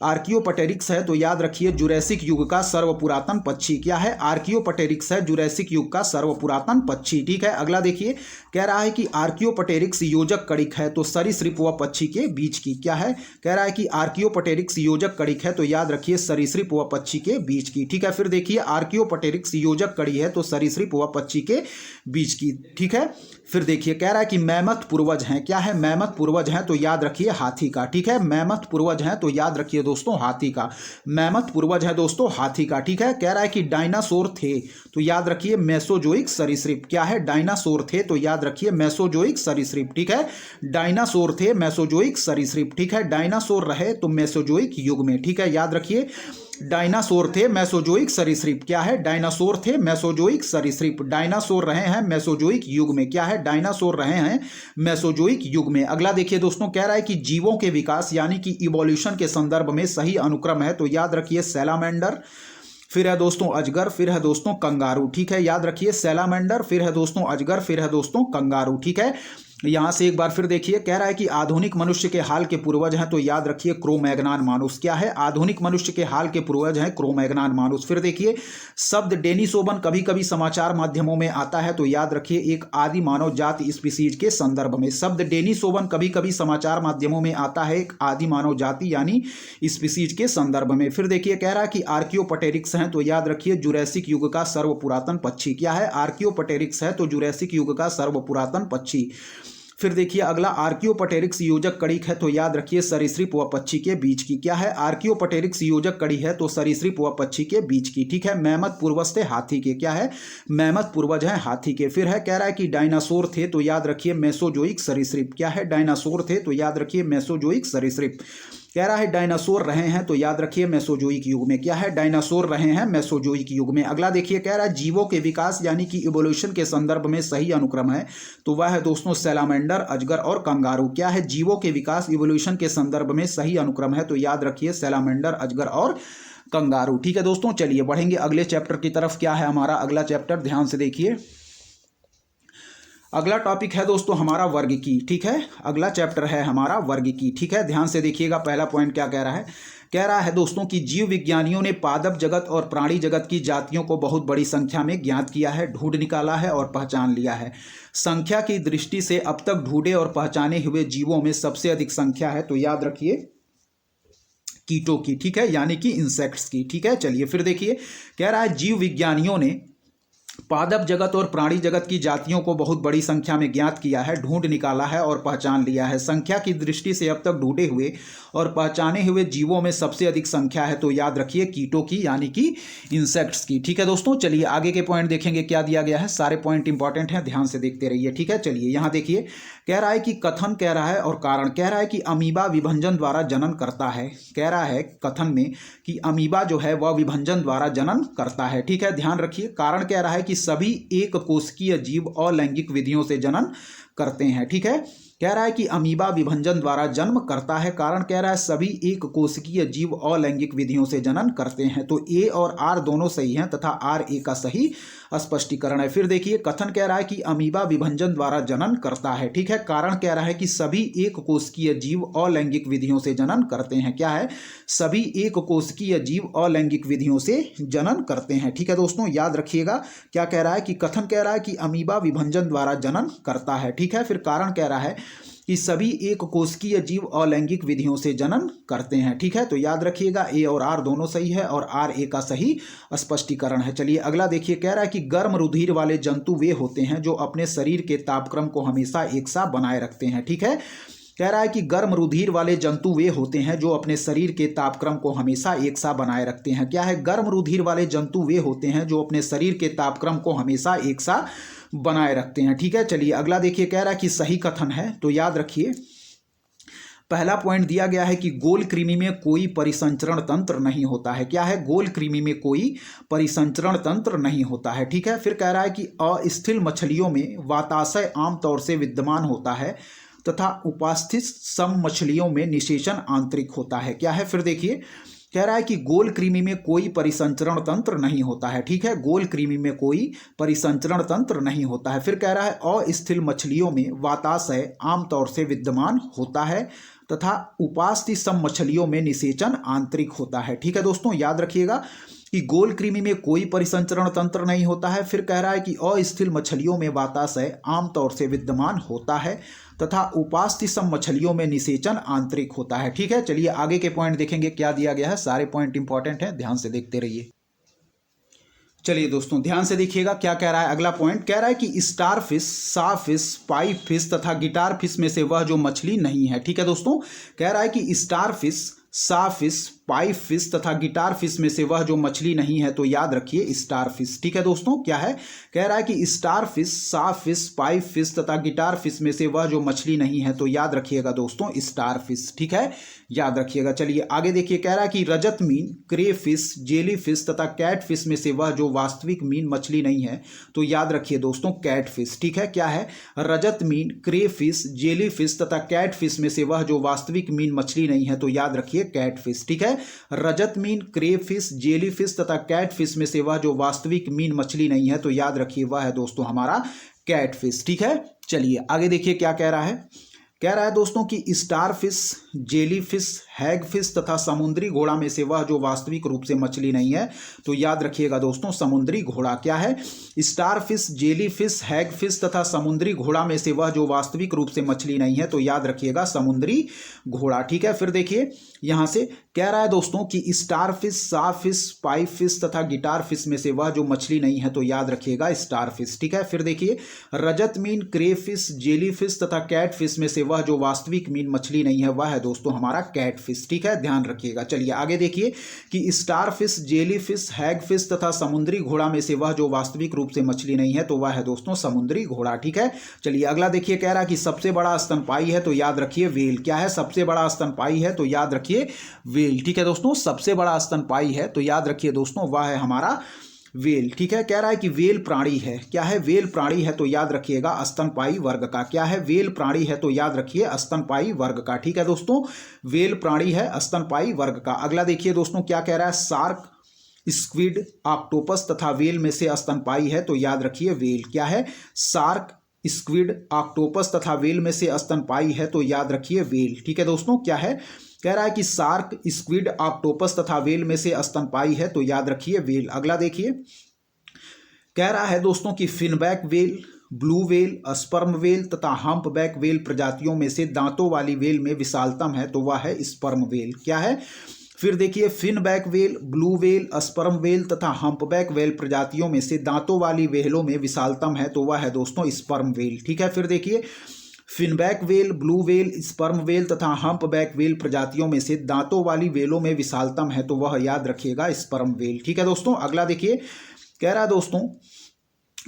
आर्कियोपटेरिक्स है तो याद रखिए जुरैसिक युग का सर्वपुरातन पक्षी। क्या है, आर्कियोपटेरिक्स है जुरैसिक युग का सर्वपुरातन पक्षी, ठीक है। अगला देखिए, कह रहा है कि आर्कियोपटेरिक्स योजक कड़िक है तो सरीसृप व पक्षी के बीच की। क्या है, कह रहा है कि आर्कियोपटेरिक्स योजक कड़िक है तो याद रखिए सरीसृप व पक्षी के बीच की, ठीक है। फिर देखिए आर्कियोपटेरिक्स योजक कड़ी है तो सरीसृप व पक्षी के बीच की, ठीक है। फिर देखिए कह रहा है कि मैमथ पूर्वज हैं। क्या है, मैमथ पूर्वज हैं तो याद रखिए हाथी का, ठीक है। मैमथ पूर्वज हैं तो याद रखिए दोस्तों हाथी का। मैमथ पूर्वज है दोस्तों हाथी का, ठीक है। कह रहा है कि डायनासोर थे तो याद रखिए मेसोजोइक सरीसृप। क्या है, डायनासोर थे तो याद रखिए मेसोजोइक सरीसृप, ठीक है। डायनासोर थे मेसोजोइक सरीसृप, ठीक है। डायनासोर रहे तो मेसोजोइक युग में, ठीक है, याद रखिए डायनासोर थे मेसोजोइक सरीसृप। क्या है, डायनासोर थे मेसोजोइक सरीसृप। डायनासोर रहे हैं मेसोजोइक युग में। क्या है, डायनासोर रहे हैं मेसोजोइक युग में। अगला देखिए दोस्तों, कह रहा है कि जीवों के विकास यानी कि इवोल्यूशन के संदर्भ में सही अनुक्रम है तो याद रखिए सैलामेंडर, फिर है दोस्तों अजगर, फिर है दोस्तों कंगारू, ठीक है। याद रखिए सैलामेंडर, फिर है दोस्तों अजगर, फिर है दोस्तों कंगारू, ठीक है। यहां से एक बार फिर देखिए, कह रहा है कि आधुनिक मनुष्य के हाल के पूर्वज हैं तो याद रखिए क्रो-मैग्नान मानुस। क्या है, आधुनिक मनुष्य के हाल के पूर्वज हैं क्रो-मैग्नान मानुस। फिर देखिए शब्द डेनिसोवन कभी कभी समाचार माध्यमों में आता है तो याद रखिए एक आदि मानव जात स्पीसीज के संदर्भ में। शब्द डेनिसोवन कभी कभी समाचार माध्यमों में आता है एक आदि मानव जाति यानी स्पीसीज के संदर्भ में। फिर देखिए कह रहा है कि आर्कियोपटेरिक्स हैं तो याद रखिए जुरैसिक युग का सर्वपुरातन पक्षी। क्या है, आर्कियोपटेरिक्स है तो जुरैसिक युग का सर्वपुरातन पक्षी। फिर देखिए अगला आर्कियोपटेरिक्स योजक कड़ी है तो याद रखिए सरीसृप व पक्षी के बीच की। क्या है? आर्कियोपटेरिक्स योजक कड़ी है तो सरीसृप व पक्षी के बीच की। ठीक है। मैमथ पूर्वज थे हाथी के। क्या है? मैमथ पूर्वज है हाथी के। फिर है कह रहा है कि डायनासोर थे तो याद रखिए मेसोजोइक सरीसृप। क्या है? डायनासोर थे तो याद रखिए मेसोजोइक सरीसृप। कह रहा है डायनासोर रहे हैं तो याद रखिए मेसोजोइक युग में। क्या है? डायनासोर रहे हैं मेसोजोइक युग में। अगला देखिए कह रहा है जीवों के विकास यानी कि इवोल्यूशन के संदर्भ में सही अनुक्रम है तो वह है दोस्तों सैलामेंडर, अजगर और कंगारू। क्या है? जीवों के विकास इवोल्यूशन के संदर्भ में सही अनुक्रम है तो याद रखिए सैलामेंडर, अजगर और कंगारू। ठीक है दोस्तों, चलिए बढ़ेंगे अगले चैप्टर की तरफ। क्या है हमारा अगला चैप्टर? ध्यान से देखिए। अगला टॉपिक है दोस्तों हमारा वर्ग की। ठीक है। अगला चैप्टर है हमारा वर्ग की। ठीक है। ध्यान से देखिएगा पहला पॉइंट क्या कह रहा है। कह रहा है दोस्तों कि जीव विज्ञानियों ने पादप जगत और प्राणी जगत की जातियों को बहुत बड़ी संख्या में ज्ञात किया है, ढूंढ निकाला है और पहचान लिया है। संख्या की दृष्टि से अब तक ढूंढे और पहचाने हुए जीवों में सबसे अधिक संख्या है तो याद रखिए कीटों की। ठीक है। यानी कि इंसेक्ट्स की। ठीक है। चलिए फिर देखिए कह रहा है जीव विज्ञानियों ने पादप जगत और प्राणी जगत की जातियों को बहुत बड़ी संख्या में ज्ञात किया है, ढूंढ निकाला है और पहचान लिया है। संख्या की दृष्टि से अब तक ढूंढे हुए और पहचाने हुए जीवों में सबसे अधिक संख्या है तो याद रखिए कीटों की यानी कि इंसेक्ट्स की। ठीक है दोस्तों, चलिए आगे के पॉइंट देखेंगे क्या दिया गया है। सारे पॉइंट इंपॉर्टेंट हैं, ध्यान से देखते रहिए। ठीक है। चलिए यहाँ देखिए कह रहा है कि कथन कह रहा है और कारण कह रहा है कि अमीबा विभंजन द्वारा जनन करता है। कह रहा है कथन में कि अमीबा जो है वह विभंजन द्वारा जनन करता है। ठीक है। ध्यान रखिए कारण कह रहा है कि सभी एक कोशिकीय जीव अलैंगिक विधियों से जनन करते हैं। ठीक है। कह रहा है कि अमीबा विभंजन द्वारा जन्म करता है। कारण कह रहा है सभी एक कोशिकीय जीव अलैंगिक विधियों से जनन करते हैं। तो ए और आर दोनों सही हैं तथा आर ए का सही स्पष्टीकरण है। फिर देखिए कथन कह रहा है कि अमीबा विभंजन द्वारा जनन करता है। ठीक है। कारण कह रहा है कि सभी एक कोशिकीय जीव अलैंगिक विधियों से जनन करते हैं। क्या है? सभी एक कोशिकीय जीव अलैंगिक विधियों से जनन करते हैं। ठीक है दोस्तों, याद रखिएगा क्या कह रहा है कि कथन कह रहा है कि अमीबा विभंजन द्वारा जनन करता है। ठीक है। फिर कारण कह रहा है कि सभी एक कोशिकीय जीव अलैंगिक विधियों से जनन करते हैं। ठीक है। तो याद रखिएगा ए और आर दोनों सही है और आर ए का सही स्पष्टीकरण है। चलिए अगला देखिए कह रहा है कि गर्म रुधिर वाले जंतु वे होते हैं जो अपने शरीर के तापक्रम को हमेशा एक सा बनाए रखते हैं। ठीक है। कह रहा है कि गर्म रुधिर वाले जंतु वे होते हैं जो अपने शरीर के तापक्रम को हमेशा एक सा बनाए रखते हैं। क्या है? गर्म रुधिर वाले जंतु वे होते हैं जो अपने शरीर के तापक्रम को हमेशा एक सा बनाए रखते हैं। ठीक है। चलिए अगला देखिए कह रहा है कि सही कथन है तो याद रखिए पहला पॉइंट दिया गया है कि गोल कृमि में कोई परिसंचरण तंत्र नहीं होता है। क्या है? गोल कृमि में कोई परिसंचरण तंत्र नहीं होता है। ठीक है। फिर कह रहा है कि अस्थिल मछलियों में वाताशय आमतौर से विद्यमान होता है तथा उपास्थित सम मछलियों में निषेचन आंतरिक होता है। क्या है? फिर देखिए कह रहा है कि गोल कृमि में कोई परिसंचरण तंत्र नहीं होता है। ठीक है। गोल कृमि में कोई परिसंचरण तंत्र नहीं होता है। फिर कह रहा है अस्थिल मछलियों में वाताशय आमतौर से विद्यमान होता है तथा उपास्थि सम मछलियों में निषेचन आंतरिक होता है। ठीक है दोस्तों, याद रखिएगा कि गोल कृमि में कोई परिसंचरण तंत्र नहीं होता है। फिर कह रहा है कि अस्थिल मछलियों में वाताशय आमतौर से विद्यमान होता है तथा उपास्थि सम मछलियों में निषेचन आंतरिक होता है। ठीक है। चलिए आगे के पॉइंट देखेंगे क्या दिया गया है। सारे पॉइंट इंपॉर्टेंट हैं, ध्यान से देखते रहिए। चलिए दोस्तों ध्यान से देखिएगा क्या कह रहा है। अगला पॉइंट कह रहा है कि स्टार फिश, सा फिश, पाइप फिश तथा गिटार फिश में से वह जो मछली नहीं है। ठीक है दोस्तों, कह रहा है कि स्टार फिश, सा फिश, पाइप फिश तथा गिटार फिश में से वह जो मछली नहीं है तो याद रखिए स्टार फिश। ठीक है दोस्तों, क्या है? कह रहा है कि स्टार फिश, सा फिश, पाइप फिश तथा गिटार फिश में से वह जो मछली नहीं है तो याद रखिएगा दोस्तों स्टार फिश। ठीक है, याद रखिएगा। चलिए आगे देखिए कह रहा है कि रजत मीन, क्रे फिश, जेली फिश तथा कैट फिश में से वह जो वास्तविक मीन मछली नहीं है तो याद रखिए दोस्तों कैट फिश। ठीक है, क्या है? रजत मीन, क्रे फिश, जेली फिश तथा कैट फिश में से वह जो वास्तविक मीन मछली नहीं है तो याद रखिए कैट फिश। ठीक है, रजत मीन, क्रे फिश, जेली फिश तथा कैट फिश में से वह जो वास्तविक मीन मछली नहीं है तो याद रखिए वह है दोस्तों हमारा कैट फिश। ठीक है, चलिए आगे देखिए क्या कह रहा है। कह रहा है दोस्तों कि star fish, jelly fish, hagfish तथा समुद्री घोड़ा में से वह जो वास्तविक रूप से मछली नहीं है, तो याद रखिएगा दोस्तों समुद्री घोड़ा। क्या है? स्टारफिश, जेलीफिश, हैगफिश तथा समुद्री घोड़ा में से वह जो वास्तविक रूप से मछली नहीं है, तो याद रखिएगा समुद्री घोड़ा। ठीक है, फिर देखिए यहां से कह रहा है दोस्तों कि स्टारफिश, साफिश, पाइपफिश तथा गिटारफिश में से वह जो मछली नहीं है, तो याद रखिएगा स्टारफिश। ठीक है, फिर देखिए रजत मीन, क्रेफिश, जेलीफिश तथा कैटफिश में से वह जो वास्तविक मीन मछली नहीं है, वह है दोस्तों हमारा कैटफिश। ठीक है, ध्यान रखिएगा। चलिए आगे देखिए कि स्टारफिश, जेलीफिश, हैगफिश तथा समुद्री घोड़ा में से वह जो वास्तविक रूप से मछली नहीं है, तो वह है दोस्तों समुद्री घोड़ा। ठीक है, चलिए अगला देखिए, कह रहा है कि सबसे बड़ा स्तनपायी है, तो याद रखिए व्हेल। क्या है? सबसे बड़ा स्तनपायी है, तो याद रखिए व्हेल। ठीक है दोस्तों, सबसे बड़ा स्तनपायी है, तो याद रखिए दोस्तों वह है हमारा वेल। ठीक है, कह रहा है कि वेल प्राणी है। क्या है? वेल प्राणी है, तो याद रखिएगा स्तनपायी वर्ग का। क्या है? वेल प्राणी है, तो याद रखिए स्तनपायी वर्ग का। ठीक है दोस्तों, वेल प्राणी है स्तनपायी वर्ग का। अगला देखिए दोस्तों क्या कह रहा है, शार्क, स्क्विड, ऑक्टोपस तथा वेल में से स्तनपायी है, तो याद रखिए वेल। क्या है? शार्क, स्क्विड, ऑक्टोपस तथा वेल में से स्तनपायी है, तो याद रखिए वेल। ठीक है दोस्तों, क्या है? कह रहा है कि शार्क, स्क्विड, ऑक्टोपस तथा वेल में से स्तनपायी है, तो याद रखिए वेल। अगला देखिए, कह रहा है दोस्तों कि finback whale, blue whale, sperm whale तथा हम्पबैक वेल प्रजातियों में से दांतों वाली वेल में विशालतम है, तो वह है स्पर्म वेल। क्या है? फिर देखिए finback whale, blue whale, sperm whale तथा हम्पबैक वेल प्रजातियों में से दांतों वाली वेलों में विशालतम है, तो वह है दोस्तों स्पर्म वेल। ठीक है, फिर देखिए finback whale, blue whale, sperm whale तथा हम्पबैक वेल प्रजातियों में से दांतों वाली वेलों में विशालतम है, तो वह याद रखिएगा स्पर्म वेल। ठीक है दोस्तों, अगला देखिए कह रहा है दोस्तों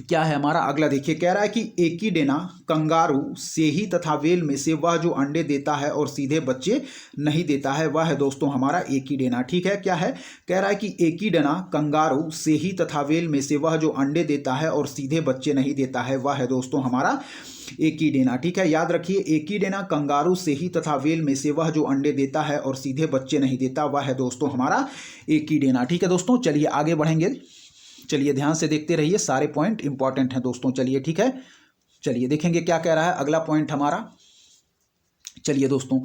क्या है हमारा, अगला देखिए कह रहा है कि एकीडेना, कंगारू, सेही तथा वेल में से वह जो अंडे देता है और सीधे बच्चे नहीं देता है, वह है दोस्तों हमारा एकीडेना। ठीक है, क्या है? कह रहा है कि एकीडेना, कंगारू, सेही तथा वेल में से वह जो अंडे देता है और सीधे बच्चे नहीं देता है, वह है दोस्तों हमारा एकीडेना। ठीक है, याद रखिए एकीडेना, कंगारू, सेही तथा वेल में से वह जो अंडे देता है और सीधे बच्चे नहीं देता, वह है दोस्तों हमारा एकीडेना। ठीक है दोस्तों, चलिए आगे बढ़ेंगे। चलिए ध्यान से देखते रहिए, सारे पॉइंट इंपॉर्टेंट हैं दोस्तों। चलिए ठीक है, चलिए देखेंगे क्या कह रहा है अगला पॉइंट हमारा। चलिए दोस्तों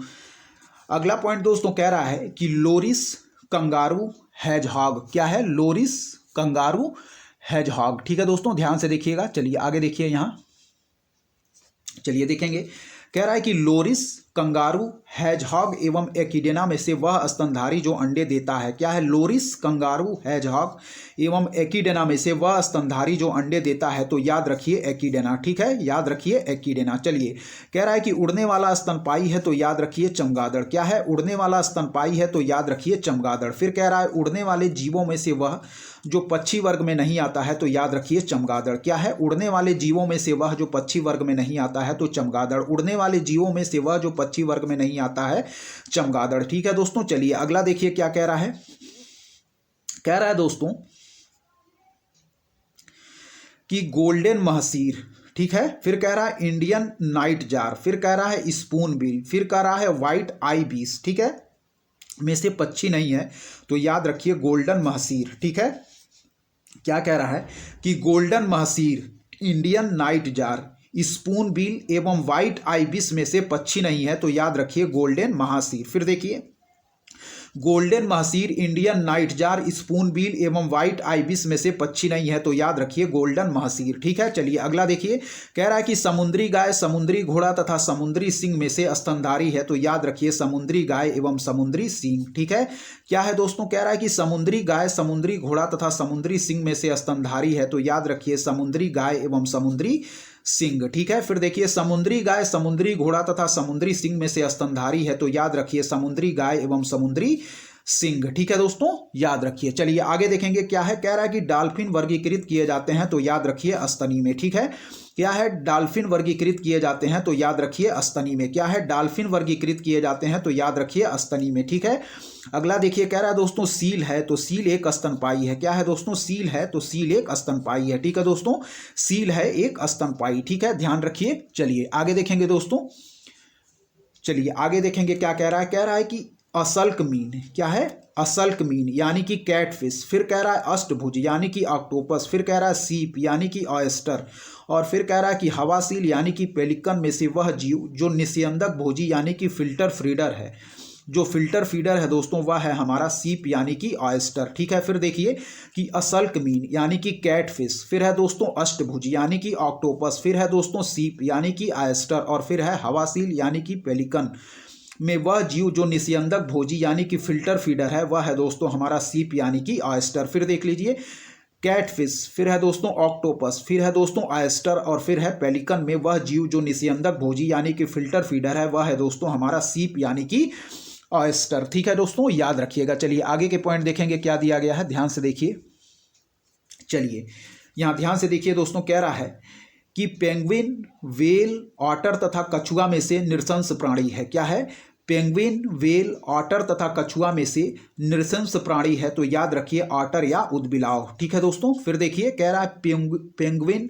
अगला पॉइंट दोस्तों कह रहा है कि लोरिस, कंगारू, हेजहॉग। क्या है? Loris, kangaroo, hedgehog. ठीक है दोस्तों, ध्यान से देखिएगा। चलिए आगे देखिए यहां, चलिए देखेंगे। कह रहा है कि लोरिस, कंगारू, हेजहॉग एवं एकीडेना में से वह स्तनधारी जो अंडे देता है। क्या है? लोरिस, कंगारू, हेजहॉग एवं एकीडेना में से वह स्तनधारी जो अंडे देता है, तो याद रखिए एकीडेना। ठीक है, याद रखिए एकीडेना। चलिए कह रहा है कि उड़ने वाला स्तनपायी है, तो याद रखिए चमगादड़। क्या है? उड़ने वाला स्तनपायी है, तो याद रखिए चमगादड़। फिर कह रहा है उड़ने वाले जीवों में से वह जो पक्षी वर्ग में नहीं आता है, तो याद रखिए चमगादड़। क्या है? उड़ने वाले जीवों में से वह जो पक्षी वर्ग में नहीं आता है, तो चमगादड़। उड़ने वाले जीवों में से वह जो पक्षी वर्ग में नहीं आता है, चमगादड़। ठीक है दोस्तों, चलिए अगला देखिए क्या कह रहा है। कह रहा है दोस्तों कि गोल्डन महसीर। ठीक है, फिर कह रहा है इंडियन नाइट जार, फिर कह रहा है स्पून बिल, फिर कह रहा है व्हाइट आई बीस। ठीक है, में से पक्षी नहीं है, तो याद रखिए गोल्डन महसीर। ठीक है, क्या कह रहा है कि golden mahseer, Indian night jar, spoon bill एवं व्हाइट आइबिस में से पक्षी नहीं है, तो याद रखिए गोल्डन महासीर। फिर देखिए golden mahseer, Indian night jar, spoon bill एवं व्हाइट आइबिस में से पक्षी नहीं है, तो याद रखिए गोल्डन महसीर। ठीक है, चलिए अगला देखिए। कह रहा है कि समुद्री गाय, समुद्री घोड़ा तथा समुद्री सिंह में से स्तनधारी है, तो याद रखिए समुद्री गाय एवं समुद्री सिंह। ठीक है, क्या है दोस्तों? कह रहा है कि समुद्री गाय, समुद्री घोड़ा तथा समुद्री सिंह में से स्तनधारी है, तो याद रखिए समुद्री गाय एवं समुद्री सिंह। ठीक है, फिर देखिए समुद्री गाय, समुद्री घोड़ा तथा समुद्री सिंह में से स्तनधारी है, तो याद रखिए समुद्री गाय एवं समुद्री सिंह। ठीक है दोस्तों, याद रखिए। चलिए आगे देखेंगे क्या है। कह रहा है कि डॉल्फिन वर्गीकृत किए जाते हैं, तो याद रखिए स्तनी में। ठीक है, क्या है? डॉल्फिन वर्गीकृत किए जाते हैं, तो याद रखिए स्तनी में। क्या है? डॉल्फिन वर्गीकृत किए जाते हैं, तो याद रखिए स्तनी में। ठीक है, अगला देखिए। कह रहा है दोस्तों सील है, तो सील एक स्तनपायी है। क्या है दोस्तों? सील है, तो सील एक स्तनपायी है। ठीक है दोस्तों, सील है एक स्तनपायी। ठीक है, ध्यान रखिए। चलिए आगे देखेंगे दोस्तों, चलिए आगे देखेंगे क्या कह रहा है। कह रहा है कि असल्क मीन। क्या है? असल्क मीन यानी कि कैटफिश। फिर कह रहा है अष्टभुज यानी कि ऑक्टोपस। फिर कह रहा है सीप यानी कि ऑयस्टर। और फिर कह रहा है कि हवासील यानी कि पेलिकन में से वह जीव जो निस्यंदक भोजी यानी कि फिल्टर फीडर है, जो फिल्टर फीडर है दोस्तों वह है हमारा सीप यानी कि ऑयस्टर। ठीक है, फिर देखिए कि असल्क मीन यानी कि कैटफिश, फिर है दोस्तों अष्टभुज यानी कि ऑक्टोपस, फिर है दोस्तों सीप यानी कि ऑयस्टर, और फिर है हवासील यानी कि पेलिकन में वह जीव जो निस्यंदक भोजी यानी कि फिल्टर फीडर है वह है दोस्तों हमारा सीप यानी कि ऑयस्टर। फिर देख लीजिए कैटफिश, फिर है दोस्तों ऑक्टोपस, फिर है दोस्तों ऑयस्टर, और फिर है पेलिकन में वह जीव जो निस्यंदक भोजी यानी कि फिल्टर फीडर है वह है दोस्तों हमारा सीप यानी कि ऑयस्टर। ठीक है दोस्तों, याद रखिएगा। चलिए आगे के पॉइंट देखेंगे क्या दिया गया है, ध्यान से देखिए। चलिए यहाँ ध्यान से देखिए दोस्तों, कह रहा है कि पेंगुइन, वेल, ऑटर तथा कछुआ में से नृशंस प्राणी है। क्या है? पेंगुइन, वेल, ऑटर तथा कछुआ में से नृशंस प्राणी है, तो याद रखिए ऑटर या उदबिलाव। ठीक है दोस्तों, फिर देखिए कह रहा है पेंगुइन,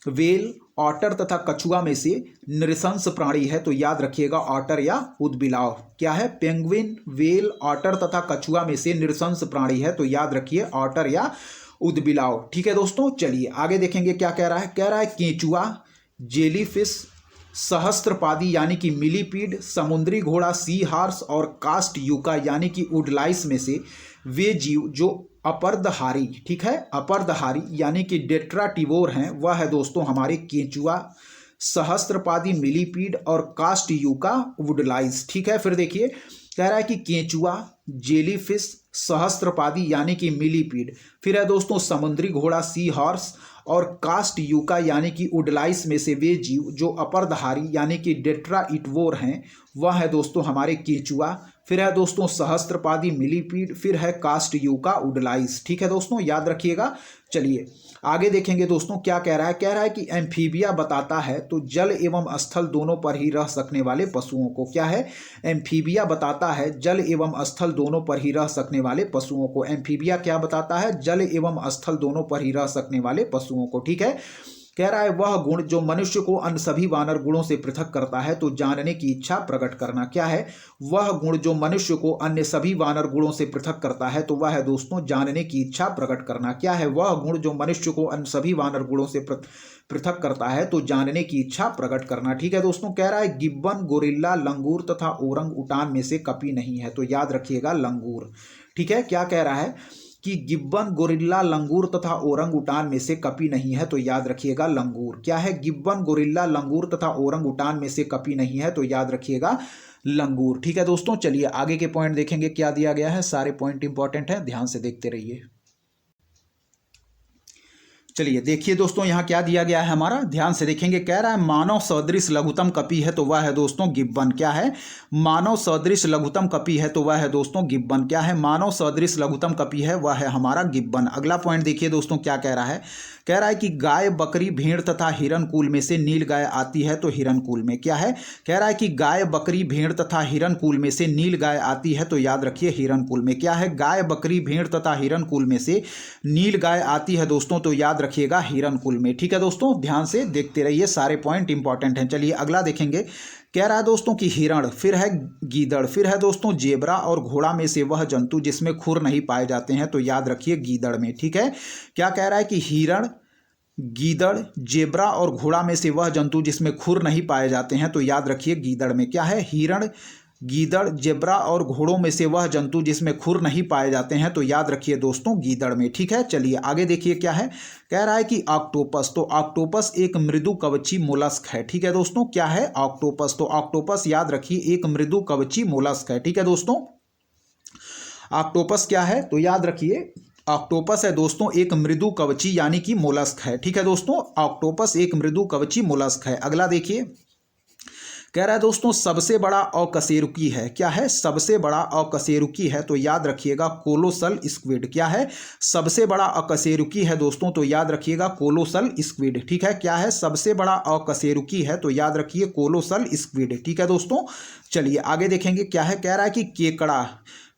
वेल, ऑटर तथा कछुआ में से नृशंस प्राणी है, तो याद रखिएगा ऑटर या उदबिलाव। क्या है? पेंगुइन, वेल, ऑटर तथा कछुआ में से नृशंस प्राणी है, तो याद रखिए ऑटर या उदबिलाव। ठीक है दोस्तों, चलिए आगे देखेंगे क्या कह रहा है। कह रहा है केंचुआ, जेलीफिश, सहस्त्रपादी यानी कि मिलीपीड, समुद्री घोड़ा सी हार्स और कास्ट यूका यानी कि वुडलाइस में से वे जीव जो अपरदहारी, ठीक है, अपरदहारी यानी कि डेट्राटिवोर हैं वह है दोस्तों हमारे केंचुआ, सहस्त्रपादी, मिलीपीड और कास्ट यूका वुडलाइस। ठीक है, फिर देखिए कह रहा है कि केंचुआ, जेलीफिश, सहस्त्रपादी यानी कि मिलीपीड, फिर है दोस्तों समुद्री घोड़ा सी हॉर्स और कास्ट यूका यानी कि वुडलाइस में से वे जीव जो अपरदहारी यानी कि डेट्राइटवोर हैं वह है दोस्तों हमारे केंचुआ, फिर है दोस्तों सहस्त्रपादी, मिलीपीड, फिर है कास्ट यूका वुडलाइस। ठीक है दोस्तों, याद रखिएगा। चलिए आगे देखेंगे दोस्तों क्या कह रहा है। कह रहा है कि एम्फीबिया बताता है तो जल एवं स्थल दोनों पर ही रह सकने वाले पशुओं को। क्या है? एम्फीबिया बताता है जल एवं स्थल दोनों पर ही रह सकने वाले पशुओं को। एम्फीबिया क्या बताता है? जल एवं स्थल दोनों पर ही रह सकने वाले पशुओं को। ठीक है, कह रहा है वह गुण जो मनुष्य को अन्य सभी वानर गुणों से पृथक करता है तो जानने की इच्छा प्रकट करना। क्या है? वह गुण जो मनुष्य को अन्य सभी वानर गुणों से पृथक करता है तो वह है दोस्तों जानने की इच्छा प्रकट करना। क्या है? वह गुण जो मनुष्य को अन्य सभी वानर गुणों से पृथक करता है तो जानने की इच्छा प्रकट करना। ठीक है दोस्तों, कह रहा है गिब्बन, गोरिल्ला, लंगूर तथा ओरंग उटान में से कपी नहीं है, तो याद रखिएगा लंगूर। ठीक है, क्या कह रहा है कि गिब्बन, गोरिल्ला, लंगूर तथा ओरंग उटान में से कपी नहीं है, तो याद रखिएगा लंगूर। क्या है? गिब्बन, गोरिल्ला, लंगूर तथा ओरंग उटान में से कपी नहीं है, तो याद रखिएगा लंगूर। ठीक है दोस्तों, चलिए आगे के पॉइंट देखेंगे क्या दिया गया है। सारे पॉइंट इंपॉर्टेंट है, ध्यान से देखते रहिए। चलिए देखिए दोस्तों यहाँ क्या दिया गया है हमारा, ध्यान से देखेंगे। कह रहा है मानव सदृश लघुतम कपी है तो वह है दोस्तों गिब्बन। क्या है? मानव सदृश लघुतम कपी है तो वह है दोस्तों गिब्बन। क्या है? मानव सदृश लघुतम कपी है वह है हमारा गिब्बन। अगला पॉइंट देखिए दोस्तों क्या कह रहा है। कह रहा है कि गाय, बकरी, भेड़ तथा हिरन कुल में से नील गाय आती है तो हिरन कुल में। क्या है? कह रहा है कि गाय, बकरी, भेड़ तथा हिरन कुल में से नील गाय आती है तो याद रखिए हिरन कुल में। क्या है? गाय, बकरी, भेड़ तथा हिरन कुल में से नील गाय आती है दोस्तों, तो याद रखिएगा हिरन कुल में। ठीक है दोस्तों, ध्यान से देखते रहिए, सारे पॉइंट इंपॉर्टेंट हैं। चलिए अगला देखेंगे। कह रहा है दोस्तों कि हिरण, फिर है गीदड़, फिर है दोस्तों जेबरा और घोड़ा में से वह जंतु जिसमें खुर नहीं पाए जाते हैं, तो याद रखिए गीदड़ में। ठीक है, क्या कह रहा है कि हिरण, गीदड़, जेबरा और घोड़ा में से वह जंतु जिसमें खुर नहीं पाए जाते हैं, तो याद रखिए गीदड़ में। क्या है? हिरण, गीदड़, जेब्रा और घोड़ों में से वह जंतु जिसमें खुर नहीं पाए जाते हैं, तो याद रखिए दोस्तों गीदड़ में। ठीक है, चलिए आगे देखिए क्या है। कह रहा है कि ऑक्टोपस, तो ऑक्टोपस एक मृदु कवची मोलस्क है। ठीक है दोस्तों, क्या है? ऑक्टोपस, तो ऑक्टोपस याद रखिए एक मृदु कवची मोलस्क है। ठीक है दोस्तों, ऑक्टोपस क्या है? तो याद रखिए ऑक्टोपस है दोस्तों एक मृदु कवची यानी कि मोलस्क है। ठीक है दोस्तों, ऑक्टोपस एक मृदु कवची मोलस्क है। अगला देखिए, कह रहा है दोस्तों सबसे बड़ा अकशेरुकी है। क्या है? सबसे बड़ा अकशेरुकी है, तो याद रखिएगा कोलोसल स्क्विड। क्या है? सबसे बड़ा अकशेरुकी है दोस्तों, तो याद रखिएगा कोलोसल स्क्विड। ठीक है, क्या है? सबसे बड़ा अकशेरुकी है, तो याद रखिए कोलोसल स्क्विड। ठीक है दोस्तों, चलिए आगे देखेंगे क्या है। कह रहा है कि केकड़ा,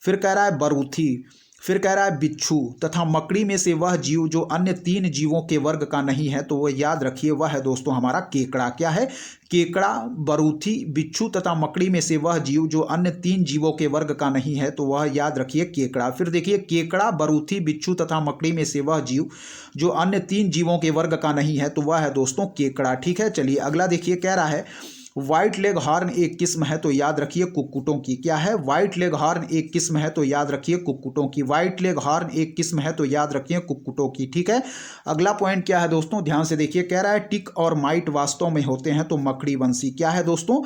फिर कह रहा है बरूथी, फिर कह रहा है बिच्छू तथा मकड़ी में से वह जीव जो अन्य 3 जीवों के वर्ग का नहीं है, तो वह याद रखिए वह है दोस्तों हमारा केकड़ा। क्या है? केकड़ा, बरूथी, बिच्छू तथा मकड़ी में से वह जीव जो अन्य 3 जीवों के वर्ग का नहीं है, तो वह याद रखिए केकड़ा। फिर देखिए केकड़ा, बरूथी, बिच्छू तथा मकड़ी में से वह जीव जो अन्य 3 जीवों के वर्ग का नहीं है, तो वह है दोस्तों केकड़ा। ठीक है, चलिए अगला देखिए। कह रहा है व्हाइट लेग हॉर्न एक किस्म है तो याद रखिए कुक्कुटों की। क्या है? व्हाइट लेग हॉर्न एक किस्म है तो याद रखिए कुक्कुटों की। व्हाइट लेग हॉर्न एक किस्म है तो याद रखिए कुक्कुटों की। ठीक है, अगला पॉइंट क्या है दोस्तों, ध्यान से देखिए। कह रहा है टिक और माइट वास्तव में होते हैं तो मकड़ी वंशी। क्या है दोस्तों?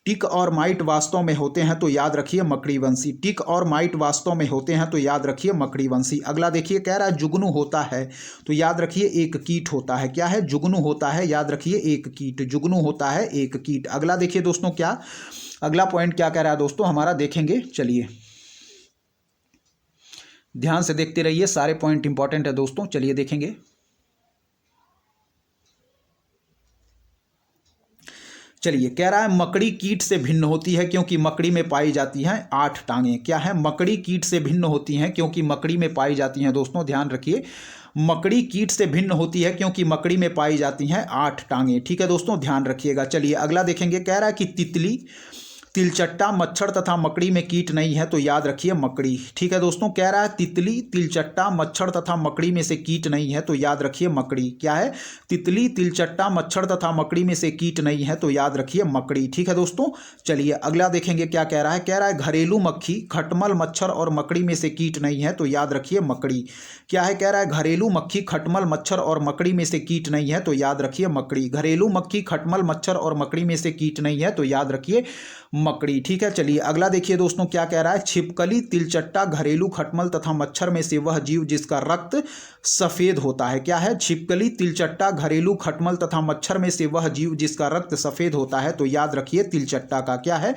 टिक और माइट वास्तव में होते हैं तो याद रखिए मकड़ी वंशी। टिक और माइट वास्तव में होते हैं तो याद रखिए मकड़ी वंशी। अगला देखिए, कह रहा है जुगनू होता है तो याद रखिए एक कीट होता है। क्या है? जुगनू होता है, याद रखिए एक कीट। जुगनू होता है एक कीट। अगला देखिए दोस्तों, क्या अगला पॉइंट क्या कह रहा है दोस्तों हमारा, देखेंगे। चलिए ध्यान से देखते रहिए, सारे पॉइंट इंपॉर्टेंट है दोस्तों। चलिए देखेंगे। चलिए, कह रहा है मकड़ी कीट से भिन्न होती है क्योंकि मकड़ी में पाई जाती हैं 8 टांगें। क्या है? मकड़ी कीट से भिन्न होती हैं क्योंकि मकड़ी में पाई जाती हैं दोस्तों, ध्यान रखिए। मकड़ी कीट से भिन्न होती है क्योंकि मकड़ी में पाई जाती हैं 8 टांगें। ठीक है दोस्तों, ध्यान रखिएगा। चलिए अगला देखेंगे। कह रहा है कि तितली, तिलचट्टा, मच्छर तथा मकड़ी में कीट नहीं है तो याद रखिए मकड़ी। ठीक है दोस्तों, कह रहा है तितली, तिलचट्टा, मच्छर तथा मकड़ी में से कीट नहीं है तो याद रखिए मकड़ी। क्या है? तितली, तिलचट्टा, मच्छर तथा मकड़ी में से कीट नहीं है तो याद रखिए मकड़ी। ठीक है दोस्तों, चलिए अगला देखेंगे क्या कह रहा है। कह रहा है घरेलू मक्खी, खटमल, मच्छर और मकड़ी में से कीट नहीं है तो याद रखिए मकड़ी। क्या है? कह रहा है घरेलू मक्खी, खटमल, मच्छर और मकड़ी में से कीट नहीं है तो याद रखिए मकड़ी। घरेलू मक्खी, खटमल, मच्छर और मकड़ी में से कीट नहीं है तो याद रखिए मकड़ी। ठीक है, चलिए अगला देखिए दोस्तों क्या कह रहा है। छिपकली, तिलचट्टा, घरेलू, खटमल तथा मच्छर में से वह जीव जिसका रक्त सफेद होता है। क्या है? छिपकली, तिलचट्टा, घरेलू, खटमल तथा मच्छर में से वह जीव जिसका रक्त सफेद होता है तो याद रखिए तिलचट्टा का। क्या है?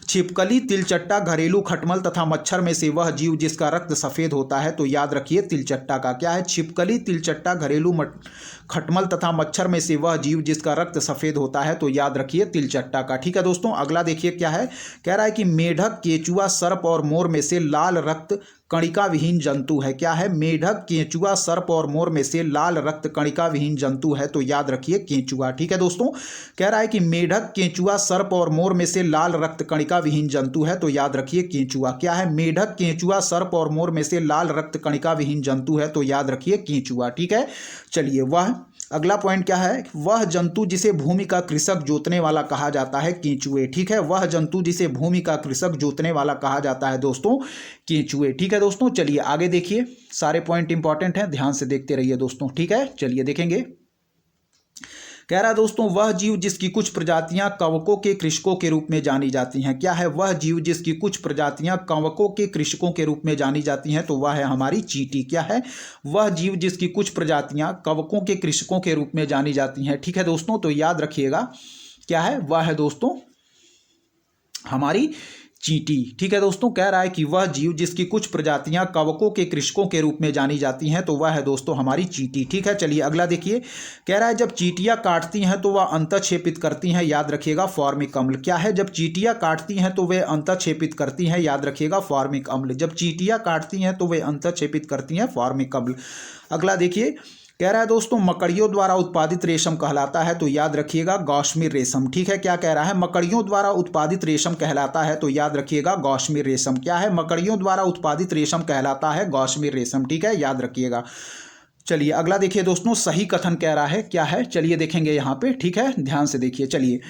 छिपकली, तिलचट्टा, घरेलू, खटमल तथा मच्छर में से वह जीव जिसका रक्त सफेद होता है तो याद रखिए तिलचट्टा का। क्या है? छिपकली, तिलचट्टा, घरेलू, खटमल तथा मच्छर में से वह जीव जिसका रक्त सफेद होता है तो याद रखिए तिलचट्टा का। ठीक है दोस्तों, अगला देखिए क्या है। कह रहा है कि मेढक, केंचुआ, सर्प और मोर में से लाल रक्त कणिका विहीन जंतु है। क्या है? मेढक, केंचुआ, सर्प और मोर में से लाल रक्त कणिका विहीन जंतु है तो याद रखिए केंचुआ। ठीक है दोस्तों, कह रहा है कि मेढक, केंचुआ, सर्प और मोर में से लाल रक्त कणिका विहीन जंतु है तो याद रखिए केंचुआ। क्या है? मेढक, केंचुआ, सर्प और मोर में से लाल रक्त कणिका विहीन जंतु है तो याद रखिए केंचुआ। ठीक है, चलिए वह अगला पॉइंट क्या है। वह जंतु जिसे भूमि का कृषक जोतने वाला कहा जाता है केंचुए। ठीक है, वह जंतु जिसे भूमि का कृषक जोतने वाला कहा जाता है दोस्तों केंचुए। ठीक है दोस्तों, चलिए आगे देखिए, सारे पॉइंट इंपॉर्टेंट हैं, ध्यान से देखते रहिए दोस्तों। ठीक है, चलिए देखेंगे। कह रहा है दोस्तों वह जीव जिसकी कुछ प्रजातियां कवकों के कृषकों के रूप में जानी जाती हैं। क्या है? वह जीव जिसकी कुछ प्रजातियां कवकों के कृषकों के रूप में जानी जाती हैं तो वह है हमारी चींटी। क्या है? वह जीव जिसकी कुछ प्रजातियां कवकों के कृषकों के रूप में जानी जाती हैं। ठीक है दोस्तों, तो याद रखिएगा क्या है, वह है दोस्तों हमारी चींटी। ठीक है दोस्तों, कह रहा है कि वह जीव जिसकी कुछ प्रजातियां कवकों के कृषकों के रूप में जानी जाती हैं तो वह है दोस्तों हमारी चींटी। ठीक है, चलिए अगला देखिए। कह रहा है जब चींटियां काटती हैं तो वह अंतःक्षेपित करती हैं, याद रखिएगा फॉर्मिक अम्ल। क्या है? जब चींटियां काटती हैं तो वे अंतःक्षेपित करती हैं, याद रखिएगा फॉर्मिक अम्ल। जब चींटियां काटती हैं तो वे अंतःक्षेपित करती हैं फॉर्मिक अम्ल। अगला देखिए, कह रहा है दोस्तों मकड़ियों द्वारा उत्पादित रेशम कहलाता है तो याद रखिएगा गौशमीर रेशम। ठीक है, क्या कह रहा है? मकड़ियों द्वारा उत्पादित रेशम कहलाता है तो याद रखिएगा गौशमीर रेशम। क्या है? मकड़ियों द्वारा उत्पादित रेशम कहलाता है गौशमीर रेशम। ठीक है, याद रखिएगा। चलिए अगला देखिए दोस्तों, सही कथन कह रहा है क्या है, चलिए देखेंगे यहाँ पे। ठीक है, ध्यान से देखिए। चलिए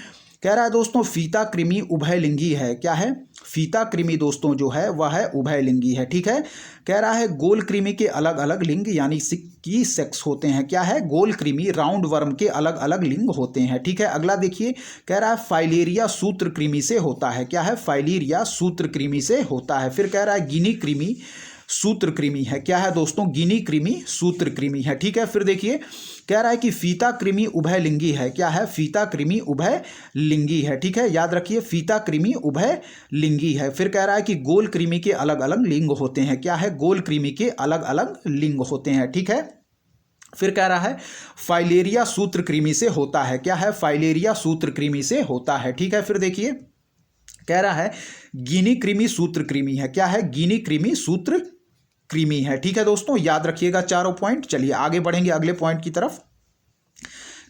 कह रहा है दोस्तों फीता कृमि उभयलिंगी है। क्या है? फीता कृमि दोस्तों जो है वह है उभयलिंगी है। ठीक है, कह रहा है गोल कृमि के अलग अलग लिंग यानी की सेक्स होते हैं। क्या है? गोल कृमि, राउंड वर्म के अलग अलग लिंग होते हैं। ठीक है, अगला देखिए, कह रहा है फाइलेरिया सूत्र कृमि से होता है। क्या है? फाइलेरिया सूत्र कृमि से होता है। फिर कह रहा है गिनी कृमि सूत्र कृमि है। क्या है दोस्तों? गिनी कृमि सूत्र कृमि है। ठीक है, फिर देखिए कह रहा है कि फीता कृमि उभयलिंगी है। क्या है? फीता कृमि उभयलिंगी है। ठीक है, याद रखिए फीता कृमि उभयलिंगी है। फिर कह रहा है कि गोल कृमि के अलग अलग लिंग होते हैं। क्या है? गोल कृमि के अलग अलग लिंग होते हैं। ठीक है, फिर कह रहा है फाइलेरिया सूत्र कृमि से होता है। क्या है? फाइलेरिया सूत्र कृमि से होता है। ठीक है, फिर देखिए कह रहा है गिनी कृमि सूत्र कृमि है। क्या है? गिनी कृमि सूत्र कृमि है। ठीक है दोस्तों, याद रखिएगा चारों पॉइंट। चलिए आगे बढ़ेंगे अगले पॉइंट की तरफ।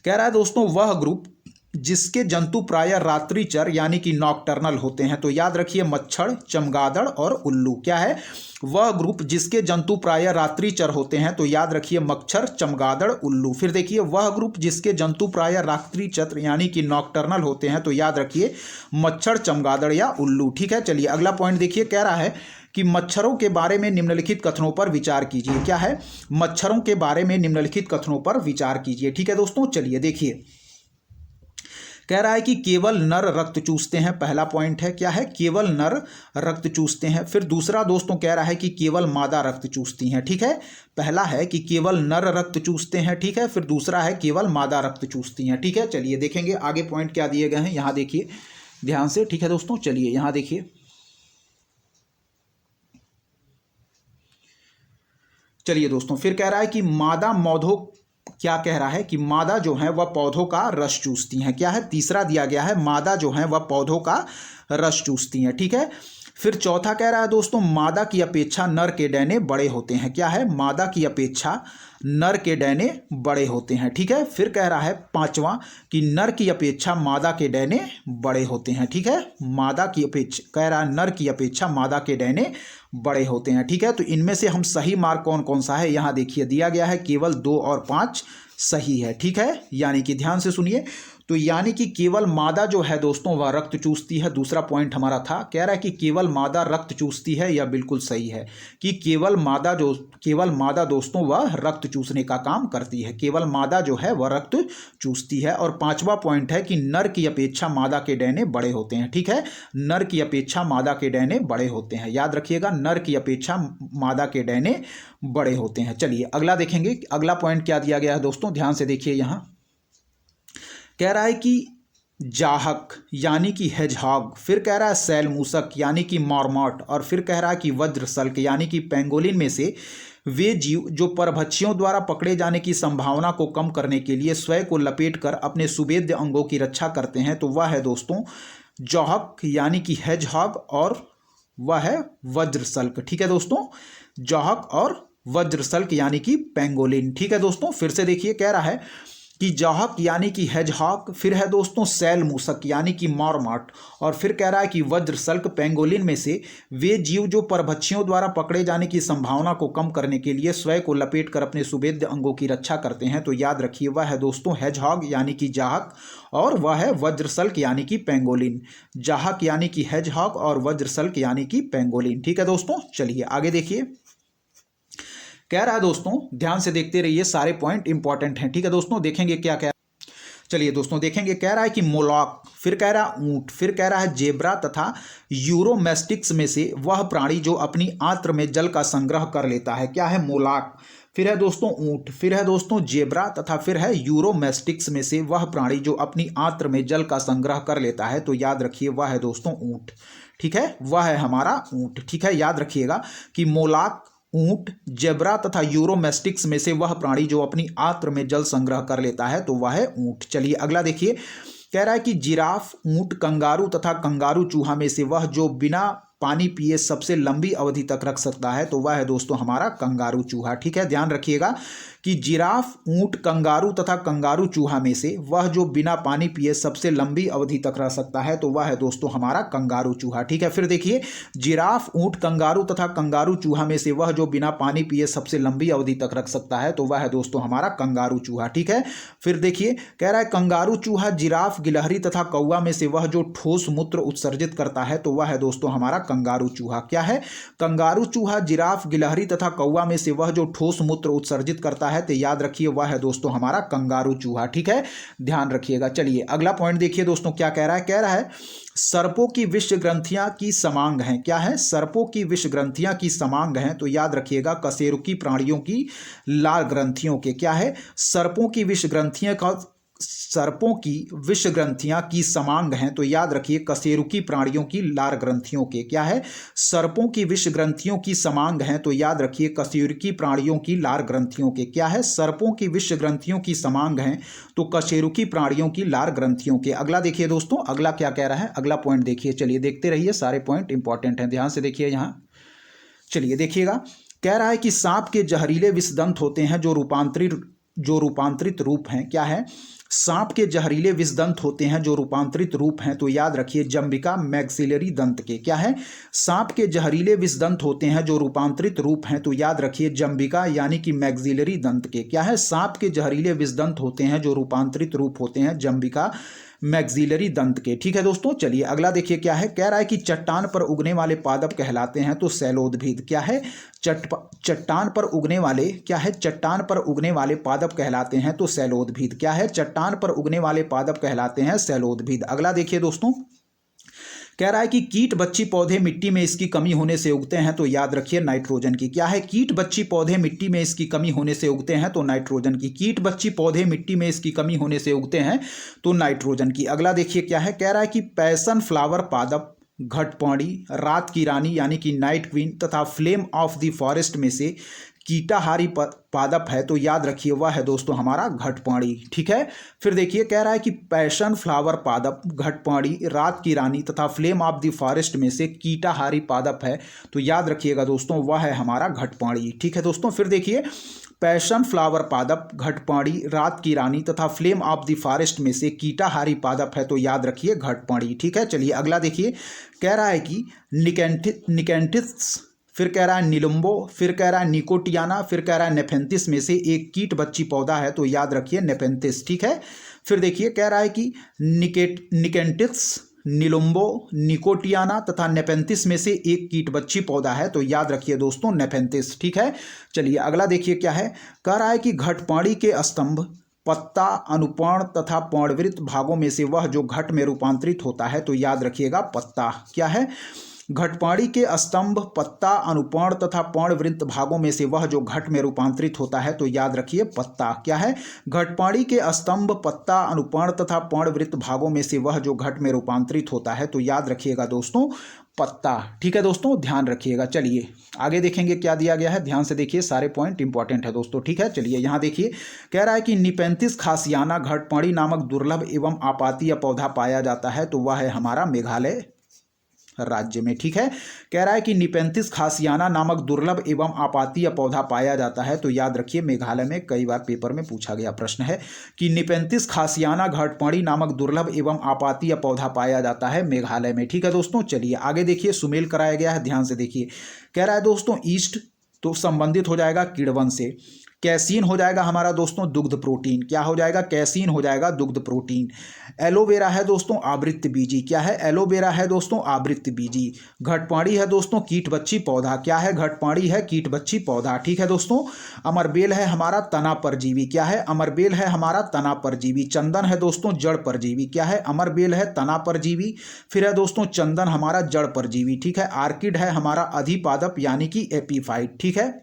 कह रहा है दोस्तों वह ग्रुप जिसके जंतु प्रायः रात्रिचर यानी कि नॉकटर्नल होते हैं, तो याद रखिए मच्छर, चमगादड़ और उल्लू। क्या है? वह ग्रुप जिसके जंतु प्रायः रात्रिचर होते हैं, तो याद रखिए मच्छर, चमगादड़, उल्लू। फिर देखिए वह ग्रुप जिसके जंतु प्रायः रात्रिचर यानी कि नॉकटर्नल होते हैं, तो याद रखिए मच्छर, चमगादड़ या उल्लू। ठीक है, चलिए अगला पॉइंट देखिए, कह रहा है कि मच्छरों के बारे में निम्नलिखित कथनों पर विचार कीजिए। क्या है? मच्छरों के बारे में निम्नलिखित कथनों पर विचार कीजिए। ठीक है दोस्तों, चलिए देखिए, कह रहा है कि केवल नर रक्त चूसते हैं, पहला पॉइंट है। क्या है? केवल नर रक्त चूसते हैं। फिर दूसरा दोस्तों कह रहा है कि केवल मादा रक्त चूसती हैं। ठीक है, पहला है कि केवल नर रक्त चूसते हैं, ठीक है। फिर दूसरा है केवल मादा रक्त चूसती हैं। ठीक है, चलिए देखेंगे आगे पॉइंट क्या दिए गए हैं, यहाँ देखिए ध्यान से। ठीक है दोस्तों, चलिए यहाँ देखिए, चलिए दोस्तों फिर कह रहा है कि मादा पौधों, क्या कह रहा है कि मादा जो है वह पौधों का रस चूसती हैं। क्या है? तीसरा दिया गया है मादा जो है वह पौधों का रस चूसती हैं। ठीक है, फिर चौथा कह रहा है दोस्तों मादा की अपेक्षा नर के डैने बड़े होते हैं। क्या है? मादा की अपेक्षा नर के डैने बड़े होते हैं। ठीक है, फिर कह रहा है पांचवा कि नर की अपेक्षा मादा के डैने बड़े होते हैं। ठीक है, मादा की अपेक्षा, कह रहा है नर की अपेक्षा मादा के डैने बड़े होते हैं। ठीक है, तो इनमें से हम सही मार्क कौन कौन सा है, यहाँ देखिए दिया गया है केवल 2 और 5 सही है। ठीक है, यानी कि ध्यान से सुनिए, तो यानी कि केवल मादा जो है दोस्तों वह रक्त चूसती है। दूसरा पॉइंट हमारा था, कह रहा है कि केवल मादा रक्त चूसती है, यह बिल्कुल सही है कि केवल मादा दोस्तों वह रक्त चूसने का काम करती है। केवल मादा जो है वह रक्त चूसती है। और पांचवा पॉइंट है कि नर की अपेक्षा मादा के डैने बड़े होते हैं। ठीक है, नर की अपेक्षा मादा के डैने बड़े होते हैं, याद रखिएगा नर की अपेक्षा मादा के डैने बड़े होते हैं। चलिए अगला देखेंगे, अगला पॉइंट क्या दिया गया है दोस्तों, ध्यान से देखिए। यहाँ कह रहा है कि जाहक यानी कि हेजहॉग, फिर कह रहा है सैलमूसक यानी कि मॉर्मॉट, और फिर कह रहा है कि वज्रसल्क यानी कि पेंगोलिन में से वे जीव जो परभक्षियों द्वारा पकड़े जाने की संभावना को कम करने के लिए स्वयं को लपेटकर अपने सुवेद्य अंगों की रक्षा करते हैं, तो वह है दोस्तों जाहक यानी कि हेजहॉग, और वह है वज्रसल्क। ठीक है दोस्तों, जाहक और वज्रसल्क यानी कि पेंगोलिन। ठीक है दोस्तों, फिर से देखिए, कह रहा है कि जाहक यानी कि हेजहॉग, फिर है दोस्तों सैल मूसक यानी कि मॉर्मॉट, और फिर कह रहा है कि वज्रसल्क पेंगोलिन में से वे जीव जो परभक्षियों द्वारा पकड़े जाने की संभावना को कम करने के लिए स्वयं को लपेटकर अपने सुवेद्य अंगों की रक्षा करते हैं, तो याद रखिए वह है दोस्तों हेजहॉग यानी कि जाहक, और वह है वज्रसल्क यानी कि पेंगोलिन। जाहक यानी कि हेजहॉग और वज्रसल्क यानी कि पेंगोलिन। ठीक है दोस्तों, चलिए आगे देखिए, कह रहा है दोस्तों ध्यान से देखते रहिए, सारे पॉइंट इंपॉर्टेंट हैं। ठीक है दोस्तों, देखेंगे क्या कह, चलिए दोस्तों देखेंगे, कह रहा है कि मोलॉक, फिर कह रहा है ऊंट, फिर कह रहा है जेब्रा तथा यूरोमेस्टिक्स में से वह प्राणी जो अपनी आंत्र में जल का संग्रह कर लेता है। क्या है? मोलाक, फिर है दोस्तों ऊंट, फिर है दोस्तों जेब्रा तथा फिर है यूरोमेस्टिक्स में से वह प्राणी जो अपनी आंत्र में जल का संग्रह कर लेता है, तो याद रखिए वह है दोस्तों ऊंट। ठीक है, वह है हमारा ऊंट। ठीक है, याद रखिएगा कि मोलाक, ऊंट, जेब्रा तथा यूरोमेस्टिक्स में से वह प्राणी जो अपनी आंत्र में जल संग्रह कर लेता है, तो वह है ऊंट। चलिए अगला देखिए, कह रहा है कि जिराफ, ऊंट, कंगारू तथा कंगारू चूहा में से वह जो बिना पानी पिए सबसे लंबी अवधि तक रख सकता है, तो वह है दोस्तों हमारा कंगारू चूहा। ठीक है, ध्यान रखिएगा कि जिराफ, ऊंट, कंगारू तथा कंगारू चूहा में से वह जो बिना पानी पिए सबसे लंबी अवधि तक रह सकता है, तो वह है दोस्तों हमारा कंगारू चूहा। ठीक है, फिर देखिए जिराफ, ऊंट, कंगारू तथा कंगारू चूहा में से वह जो बिना पानी पिए सबसे लंबी अवधि तक रख सकता है, तो वह है दोस्तों हमारा कंगारू चूहा। ठीक है, फिर देखिए कह रहा है कंगारू चूहा, जिराफ, गिलहरी तथा कौवा में से वह जो ठोस मूत्र उत्सर्जित करता है, तो वह है दोस्तों हमारा कंगारू चूहा। क्या है? कंगारू चूहा, जिराफ, गिलहरी तथा कौवा में से वह जो ठोस मूत्र उत्सर्जित करता है, तो याद रखिए वह है दोस्तों हमारा कंगारू चूहा। ठीक है, ध्यान रखिएगा। चलिए अगला पॉइंट देखिए दोस्तों, क्या कह रहा है, कह रहा है सर्पों की विष ग्रंथियां की समांग हैं। क्या है? सर्पों की विष ग्रंथियां की समांग हैं, तो याद रखिएगा कशेरुकी प्राणियों की लाल ग्रंथियों के। क्या है? सर्पों की विष ग्रंथियां का, सर्पों की विष ग्रंथियां की समांग हैं, तो याद रखिए कशेरुकी प्राणियों की लार ग्रंथियों के। क्या है? सर्पों की विष ग्रंथियों की समांग हैं, तो याद रखिए कशेरुकी प्राणियों की लार ग्रंथियों के। क्या है? सर्पों की विष ग्रंथियों की समांग हैं, तो कशेरुकी प्राणियों की लार ग्रंथियों के। अगला देखिए दोस्तों, अगला क्या कह रहा है, अगला पॉइंट देखिए, चलिए देखते रहिए, सारे पॉइंट इंपॉर्टेंट हैं, ध्यान से देखिए यहाँ। चलिए देखिएगा, कह रहा है कि सांप के जहरीले विषदंत होते हैं जो रूपांतरित जो रूपांतरित रूप हैं क्या है? सांप के जहरीले विषदंत होते हैं जो रूपांतरित रूप हैं, तो याद रखिए जंबिका मैक्सिलरी दंत के। क्या है? सांप के जहरीले विषदंत होते हैं जो रूपांतरित रूप हैं, तो याद रखिए जंबिका यानी कि मैक्सिलरी दंत के। क्या है? सांप के जहरीले विषदंत होते हैं जो रूपांतरित रूप होते हैं जंबिका मैक्सिलरी दंत के। ठीक है दोस्तों, चलिए अगला देखिए क्या है। कह रहा है कि चट्टान पर उगने वाले पादप कहलाते हैं, तो शैलोद्भिद। क्या है? चट्टान पर उगने वाले क्या है? चट्टान पर उगने वाले पादप कहलाते हैं, तो शैलोद्भिद। क्या है? चट्टान पर उगने वाले पादप कहलाते हैं शैलोद्भिद। अगला देखिए दोस्तों, कह रहा है कि कीट बच्ची पौधे मिट्टी में इसकी कमी होने से उगते हैं, तो याद रखिए नाइट्रोजन की। क्या है? कीट बच्ची पौधे मिट्टी में इसकी कमी होने से उगते हैं, तो नाइट्रोजन की। कीट बच्ची पौधे मिट्टी में इसकी कमी होने से उगते हैं, तो नाइट्रोजन की। अगला देखिए क्या है। कह रहा है कि पैशन फ्लावर पादप घटपौड़ी, रात की रानी यानी कि नाइट क्वीन तथा फ्लेम ऑफ द फॉरेस्ट में से कीटाहारी पादप है, तो याद रखिए वह है दोस्तों हमारा घटपौड़ी। ठीक है, फिर देखिए कह रहा है कि पैशन फ्लावर पादप घटपौड़ी, रात की रानी तथा फ्लेम ऑफ द फॉरेस्ट में से कीटाहारी पादप है, तो याद रखिएगा दोस्तों वह है हमारा घटपौड़ी। ठीक है दोस्तों, फिर देखिए पैशन फ्लावर पादप घटपौड़ी, रात की रानी तथा फ्लेम ऑफ द फॉरेस्ट में से कीटाहारी पादप है, तो याद रखिए घटपौड़ी। ठीक है, चलिए अगला देखिए। कह रहा है कि निकेंटिस, फिर कह रहा है निलुम्बो, फिर कह रहा है निकोटियाना, फिर कह रहा है नेफेंथिस में से एक कीट बच्ची पौधा है, तो याद रखिए नेफेंथिस। ठीक है, फिर देखिए कह रहा है कि निकेंटिस, निलुम्बो, निकोटियाना तथा नेफेंथिस में से एक कीट बच्ची पौधा है, तो याद रखिए दोस्तों नेफेंथिस। ठीक है, चलिए अगला देखिए क्या है। कह रहा है कि घटपौड़ी के स्तंभ, पत्ता, अनुपर्ण तथा पर्णवृत्त भागों में से वह जो घट में रूपांतरित होता है, तो याद रखिएगा पत्ता। क्या है? घटपौड़ी के स्तंभ, पत्ता, अनुपर्ण तथा पर्णवृत्त भागों में से वह जो घट में रूपांतरित होता है, तो याद रखिए पत्ता। क्या है? घटपौड़ी के स्तंभ, पत्ता, अनुपर्ण तथा पर्णवृत्त भागों में से वह जो घट में रूपांतरित होता है, तो याद रखिएगा दोस्तों पत्ता। ठीक है दोस्तों, ध्यान रखिएगा। चलिए आगे देखेंगे क्या दिया गया है, ध्यान से देखिए, सारे पॉइंट इंपॉर्टेंट है दोस्तों। ठीक है, चलिए यहाँ देखिए। कह रहा है कि निपेंथिस खासियाना घटपौड़ी नामक दुर्लभ एवं आपातीय पौधा पाया जाता है, तो वह है हमारा मेघालय राज्य में। ठीक है, कह रहा है कि निपेंथिस खासियाना नामक दुर्लभ एवं आपातीय पौधा पाया जाता है, तो याद रखिए मेघालय में। कई बार पेपर में पूछा गया प्रश्न है कि निपेंथिस खासियाना घटपौड़ी नामक दुर्लभ एवं आपातीय पौधा पाया जाता है मेघालय में। ठीक है दोस्तों, चलिए आगे देखिए। सुमेल कराया गया है, ध्यान से देखिए। कह रहा है दोस्तों ईस्ट, तो संबंधित हो जाएगा किण्वन से। कैसीन हो जाएगा हमारा दोस्तों दुग्ध प्रोटीन। क्या हो जाएगा? कैसीन हो जाएगा दुग्ध प्रोटीन। एलोवेरा है दोस्तों आवृत्त बीजी। क्या है? एलोवेरा है दोस्तों आवृत्त बीजी। घटपौड़ी है दोस्तों कीट बच्ची पौधा। क्या है? घटपौड़ी है कीट बच्ची पौधा। ठीक है दोस्तों, अमरबेल है हमारा तना परजीवी। क्या है? अमरबेल है हमारा तना परजीवी। चंदन है दोस्तों जड़ परजीवी। क्या है? अमरबेल है तना परजीवी, फिर है दोस्तों चंदन हमारा जड़ परजीवी। ठीक है, आर्किड है हमारा अधिपादप यानी कि एपीफाइट। ठीक है,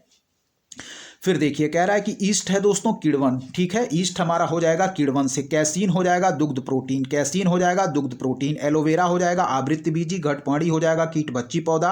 फिर देखिए कह रहा है कि ईस्ट है दोस्तों किण्वन। ठीक है, ईस्ट हमारा हो जाएगा किण्वन से। कैसीन हो जाएगा दुग्ध प्रोटीन। कैसीन हो जाएगा दुग्ध प्रोटीन। एलोवेरा हो जाएगा आवृत्त बीजी। घटपौड़ी हो जाएगा कीट बच्ची पौधा।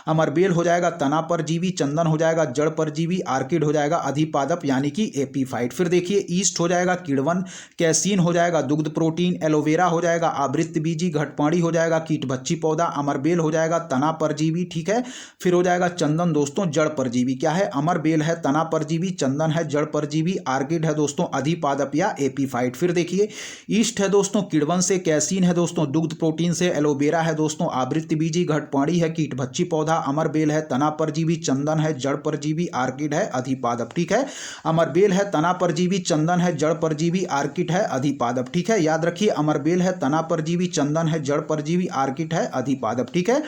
अमरबेल हो जाएगा तना परजीवी। चंदन हो जाएगा जड़ परजीवी। आर्किड हो जाएगा अधिपादप यानी कि एपीफाइट। फिर देखिए ईस्ट हो जाएगा किण्वन, कैसीन हो जाएगा दुग्ध प्रोटीन, एलोवेरा हो जाएगा आवृत्त बीजी, घटपौड़ी हो जाएगा कीट बच्ची पौधा, अमरबेल हो जाएगा तना परजीवी। ठीक है, फिर हो जाएगा चंदन दोस्तों जड़ परजीवी। क्या है? अमरबेल है तना परजीवी, चंदन है जड़ परजीवी, आर्किड है दोस्तों अधिपादप या एपीफाइट। फिर देखिए ईस्ट है दोस्तों किण्वन से, कैसीन है दोस्तों दुग्ध प्रोटीन से, एलोवेरा है दोस्तों आवृत्त बीजी, घटपौड़ी है कीट बच्ची पौधा, अमरबेल है तना परजीवी, चंदन है जड़ परजीवी, आर्किड है अधिपादप। ठीक है, अमरबेल है तना परजीवी, चंदन है जड़ परजीवी, आर्किड है अधिपादप। ठीक है, याद रखिए अमरबेल है तना परजीवी, चंदन है जड़ परजीवी, आर्किड है अधिपादप। ठीक है,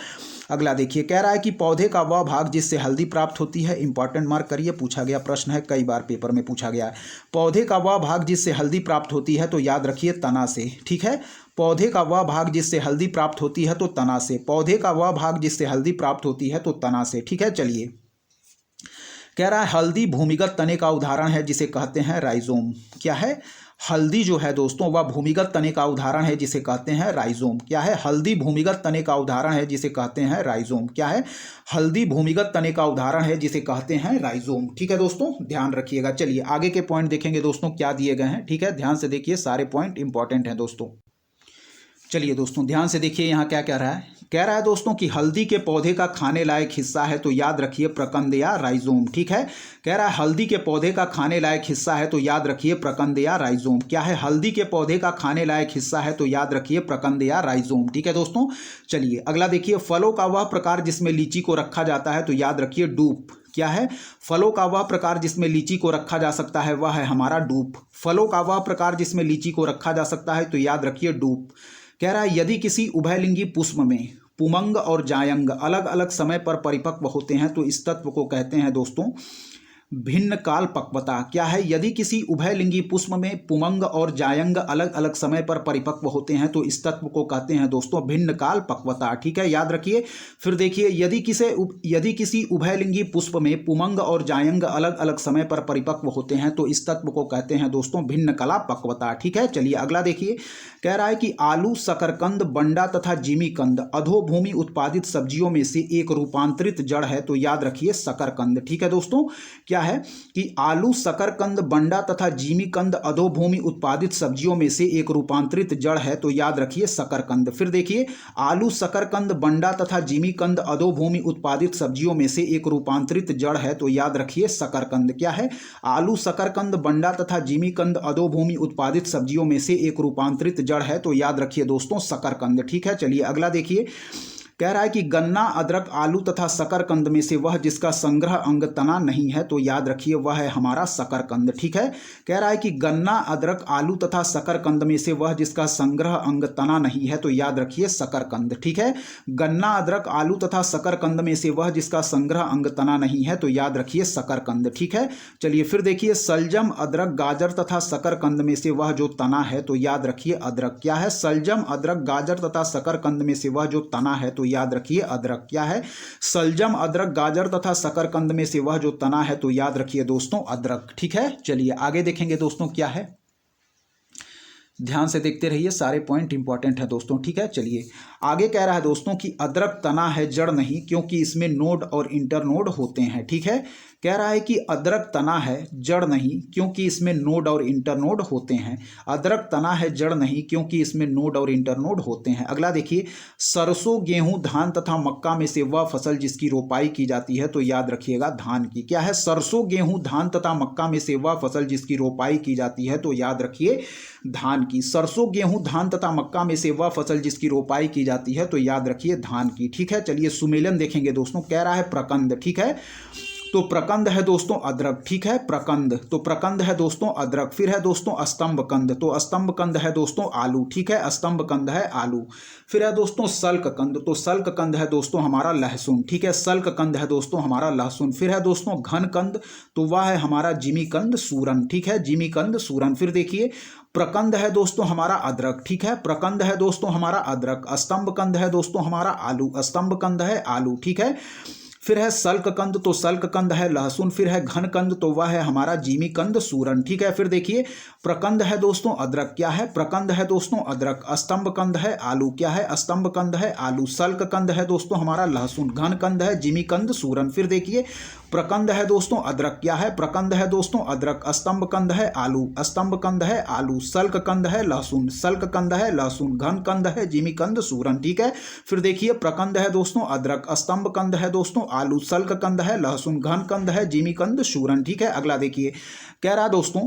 अगला देखिए कह रहा है कि पौधे का वह भाग जिससे हल्दी प्राप्त होती है। इंपॉर्टेंट मार्क करिए, पूछा गया प्रश्न है, कई बार पेपर में पूछा गया है। पौधे का वह भाग जिससे हल्दी प्राप्त होती है, तो याद रखिए तना से। ठीक है, पौधे का वह भाग जिससे हल्दी प्राप्त होती है, तो तना से। पौधे का वह भाग जिससे हल्दी प्राप्त होती है, तो तना से। ठीक है, चलिए कह रहा है हल्दी भूमिगत तने का उदाहरण है जिसे कहते हैं राइजोम। क्या है? हल्दी जो है दोस्तों वह भूमिगत तने का उदाहरण है जिसे कहते हैं राइजोम। क्या है? हल्दी भूमिगत तने का उदाहरण है जिसे कहते हैं राइजोम। क्या है? हल्दी भूमिगत तने का उदाहरण है जिसे कहते हैं राइजोम। ठीक है दोस्तों, ध्यान रखिएगा। चलिए आगे के पॉइंट देखेंगे दोस्तों क्या दिए गए हैं। ठीक है, ध्यान से देखिए, सारे पॉइंट इंपॉर्टेंट हैं दोस्तों। चलिए दोस्तों ध्यान से देखिए, यहाँ क्या कह रहा है। कह रहा है दोस्तों कि हल्दी के पौधे का खाने लायक हिस्सा है तो याद रखिए प्रकंद या राइजोम। ठीक है, कह रहा है हल्दी के पौधे का खाने लायक हिस्सा है तो याद रखिए प्रकंद या राइजोम। क्या है? हल्दी के पौधे का खाने लायक हिस्सा है तो याद रखिए प्रकंद या राइजोम। ठीक है दोस्तों, चलिए अगला देखिए, फलों का वह प्रकार जिसमें लीची को रखा जाता है तो याद रखिए डूप। क्या है? फलों का वह प्रकार जिसमें लीची को रखा जा सकता है वह है हमारा डूप। फलों का वह प्रकार जिसमें लीची को रखा जा सकता है तो याद रखिए डूप। कह रहा है यदि किसी उभयलिंगी पुष्प में पुमंग और जायंग अलग अलग समय पर परिपक्व होते हैं तो इस तत्व को कहते हैं दोस्तों भिन्न काल पक्वता। क्या है? यदि किसी उभयलिंगी पुष्प में पुमंग और जायंग अलग अलग समय पर परिपक्व होते हैं तो इस तत्व को कहते हैं दोस्तों भिन्न काल पक्वता। ठीक है, याद रखिए। फिर देखिए, यदि किसी उभयलिंगी पुष्प में पुमंग और जायंग अलग अलग समय पर परिपक्व होते हैं तो इस तत्व को कहते हैं दोस्तों भिन्न कला पक्वता। ठीक है, चलिए अगला देखिए, कह रहा है कि आलू, शकरकंद, बंडा तथा जिमीकंद अधोभूमि उत्पादित सब्जियों में से एक रूपांतरित जड़ है तो याद रखिए शकरकंद। ठीक है दोस्तों, क्या है कि आलू, शकरकंद, बंडा तथा जिमीकंद अधोभूमि उत्पादित सब्जियों में से एक रूपांतरित जड़ है तो याद रखिए शकरकंद। फिर देखिए, आलू, शकरकंद, बंडा तथा जिमीकंद अधोभूमि उत्पादित सब्जियों में से एक रूपांतरित जड़ है तो याद रखिए शकरकंद। क्या है? आलू, शकरकंद, बंडा तथा जिमीकंद अधोभूमि उत्पादित सब्जियों में से एक रूपांतरित जड़ है तो याद रखिए दोस्तों शकरकंद। ठीक है, चलिए अगला देखिए, कह रहा है कि गन्ना, अदरक, आलू तथा शकरकंद में से वह जिसका संग्रह अंग तना नहीं है तो याद रखिए वह है हमारा शकरकंद। ठीक है, कह रहा है कि गन्ना, अदरक, आलू तथा शकरकंद में से वह जिसका संग्रह अंग तना नहीं है तो याद रखिए शकरकंद। ठीक है, गन्ना, अदरक, आलू तथा शकरकंद में से वह जिसका संग्रह अंग तना नहीं है तो याद रखिए शकरकंद। ठीक है, चलिए फिर देखिए, सलजम, अदरक, गाजर तथा शकरकंद में से वह जो तना है तो याद रखिए अदरक। क्या है? सलजम, अदरक, गाजर तथा शकरकंद में से वह जो तना है तो याद रखिए अदरक। क्या है? सलजम, अदरक, गाजर तथा शकरकंद में से वह जो तना है तो याद रखिए दोस्तों अदरक। ठीक है, चलिए आगे देखेंगे दोस्तों क्या है, ध्यान से देखते रहिए, सारे पॉइंट इंपॉर्टेंट है दोस्तों। ठीक है, चलिए आगे कह रहा है दोस्तों कि अदरक तना है जड़ नहीं क्योंकि इसमें नोड और इंटरनोड होते हैं। ठीक है, कह रहा है कि अदरक तना है जड़ नहीं क्योंकि इसमें नोड और इंटरनोड होते हैं। अदरक तना है जड़ नहीं क्योंकि इसमें नोड और इंटरनोड होते हैं। अगला देखिए, सरसों, गेहूं, धान तथा मक्का में से वह फसल जिसकी रोपाई की जाती है तो याद रखिएगा धान की। क्या है? सरसों, गेहूं, धान तथा मक्का में से वह फसल जिसकी रोपाई की जाती है तो याद रखिए धान की। सरसों, गेहूं, धान तथा मक्का में से वह फसल जिसकी रोपाई की जाती है तो याद रखिए धान की। ठीक है, चलिए सुमेलन देखेंगे दोस्तों। कह रहा है प्रकंद। ठीक है, तो प्रकंद है दोस्तों अदरक। ठीक है, प्रकंद, तो प्रकंद है दोस्तों अदरक। फिर है दोस्तों स्तंभकंद, तो स्तंभकंद है दोस्तों आलू। ठीक है, स्तंभकंद है आलू। फिर है दोस्तों सल्ककंद, तो सल्ककंद है दोस्तों हमारा लहसुन। ठीक है, सल्ककंद है दोस्तों हमारा लहसुन। फिर है दोस्तों घनकंद, तो वह है हमारा जिमीकंद सूरन। ठीक है, जिमीकंद सूरन। फिर देखिए, प्रकंद है दोस्तों हमारा अदरक। ठीक है, प्रकंद है दोस्तों हमारा अदरक। स्तंभकंद है दोस्तों हमारा आलू। स्तंभकंद है आलू। ठीक है, फिर है सल्ककंद, तो सल्ककंद है लहसुन। फिर है घनकंद, तो वह है हमारा जिमीकंद सूरन। ठीक है, फिर देखिए, प्रकंद है दोस्तों अदरक। क्या है? प्रकंद है दोस्तों अदरक। स्तंभकंद है आलू। क्या है? स्तंभकंद है आलू। सल्ककंद है दोस्तों हमारा लहसुन। घनकंद है जिमीकंद सूरन। फिर देखिए, प्रकंद है दोस्तों अदरक। क्या है? प्रकंद है दोस्तों अदरक। स्तंभकंद है आलू। स्तंभकंद है आलू। सल्ककंद है लहसुन। सल्ककंद है लहसुन। घनकंद है जिमीकंद सूरन। ठीक है, फिर देखिए, प्रकंद है दोस्तों अदरक। स्तंभकंद है दोस्तों आलू। सल्ककंद है लहसुन। घनकंद है जिमीकंद सूरन। ठीक है, अगला देखिए, कह रहा है दोस्तों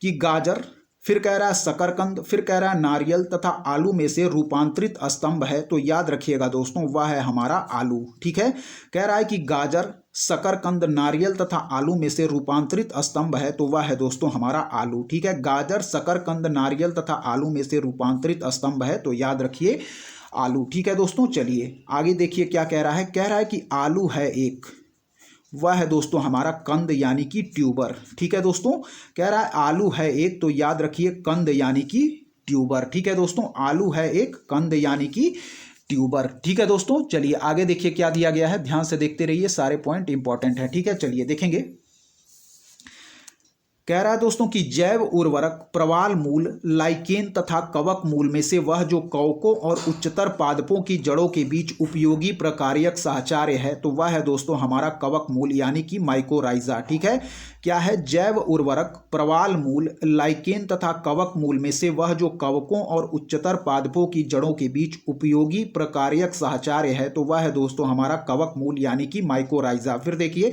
कि गाजर, फिर कह रहा है शकरकंद, फिर कह रहा है नारियल तथा आलू में से रूपांतरित स्तंभ है तो याद रखिएगा दोस्तों वह है हमारा आलू। ठीक है, कह रहा है कि गाजर, शकरकंद, नारियल तथा आलू में से रूपांतरित स्तंभ है तो वह है दोस्तों हमारा आलू। ठीक है, गाजर, शकरकंद, नारियल तथा आलू में से रूपांतरित स्तंभ है तो याद रखिए आलू। ठीक है दोस्तों, चलिए आगे देखिए क्या कह रहा है। कह रहा है कि आलू है एक, वह है दोस्तों हमारा कंद यानी कि ट्यूबर। ठीक है दोस्तों, कह रहा है आलू है एक, तो याद रखिए कंद यानी कि ट्यूबर। ठीक है दोस्तों, आलू है एक, कंद यानी कि ट्यूबर। ठीक है दोस्तों, चलिए आगे देखिए क्या दिया गया है, ध्यान से देखते रहिए, सारे पॉइंट इंपॉर्टेंट है। ठीक है, चलिए देखेंगे। कह रहा है दोस्तों कि जैव उर्वरक प्रवाल मूल, लाइकेन तथा कवक मूल में से वह जो कवकों और उच्चतर पादपों की जड़ों के बीच उपयोगी प्रकार्यक साहचर्य है तो वह है दोस्तों हमारा कवक मूल यानी कि माइकोराइजा। ठीक है, क्या है? जैव उर्वरक प्रवाल मूल, लाइकेन तथा कवक मूल में से वह जो कवकों और उच्चतर पादपों की जड़ों के बीच उपयोगी प्रकार्यक साहचर्य है तो वह है दोस्तों हमारा कवक मूल यानी कि माइकोराइजा। फिर देखिए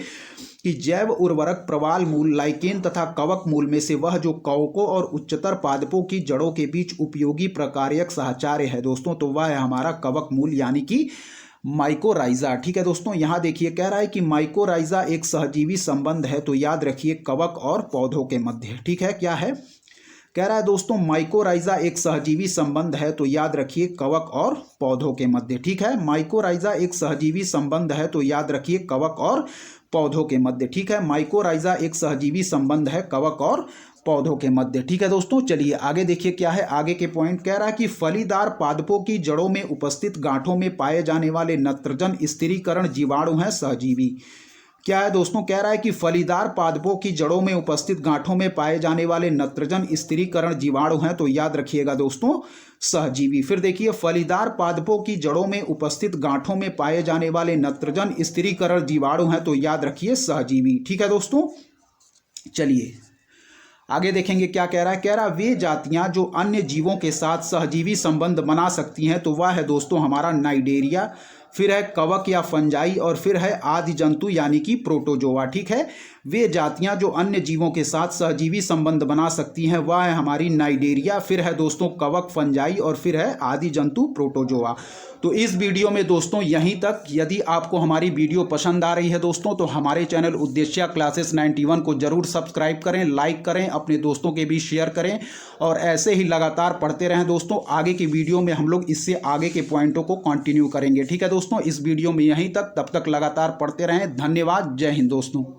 कि जैव उर्वरक प्रवाल मूल, लाइकेन तथा कवक मूल में से वह जो कवकों और उच्चतर पादपों की जड़ों के बीच उपयोगी प्रकार्यक साहचर्य है दोस्तों तो वह है हमारा कवक मूल यानी कि माइकोराइजा। ठीक है दोस्तों, यहां देखिए कह रहा है कि माइकोराइजा एक सहजीवी संबंध है तो याद रखिए कवक और पौधों के मध्य। ठीक है, क्या है? कह रहा है दोस्तों माइकोराइजा एक सहजीवी संबंध है तो याद रखिए कवक और पौधों के मध्य। ठीक है, माइकोराइजा एक सहजीवी संबंध है तो याद रखिए कवक और पौधों के मध्य। ठीक है, माइकोराइजा एक सहजीवी संबंध है कवक और पौधों के मध्य। ठीक है दोस्तों, चलिए आगे देखिए क्या है आगे के पॉइंट। कह रहा है कि फलीदार पादपों की जड़ों में उपस्थित गांठों में पाए जाने वाले नत्रजन स्थिरीकरण जीवाणु हैं सहजीवी। क्या है दोस्तों? कह रहा है कि फलीदार पादपों की जड़ों में उपस्थित गांठों में पाए जाने वाले नत्रजन स्थिरीकरण जीवाणु हैं तो याद रखिएगा दोस्तों सहजीवी। फिर देखिए फलीदार पादपों की जड़ों में उपस्थित गांठों में पाए जाने वाले नत्रजन स्थिरीकरण जीवाणु हैं तो याद रखिए सहजीवी। ठीक है दोस्तों, चलिए आगे देखेंगे क्या कह रहा है। कह रहा है वे जातियां जो अन्य जीवों के साथ सहजीवी संबंध बना सकती हैं तो वह है दोस्तों हमारा नाइडेरिया, फिर है कवक या फंजाई और फिर है आदि जंतु यानी कि प्रोटोजोआ। ठीक है, वे जातियां जो अन्य जीवों के साथ सहजीवी संबंध बना सकती हैं वह है हमारी नाइडेरिया, फिर है दोस्तों कवक, फंजाई और फिर है आदि जंतु प्रोटोजोआ। तो इस वीडियो में दोस्तों यहीं तक। यदि आपको हमारी वीडियो पसंद आ रही है दोस्तों तो हमारे चैनल उद्देश्य क्लासेस 91 को जरूर सब्सक्राइब करें, लाइक करें, अपने दोस्तों के बीच शेयर करें और ऐसे ही लगातार पढ़ते रहें दोस्तों। आगे की वीडियो में हम लोग इससे आगे के पॉइंटों को कंटिन्यू करेंगे। ठीक है दोस्तों, इस वीडियो में यहीं तक। तब तक लगातार पढ़ते रहें। धन्यवाद। जय हिंद दोस्तों।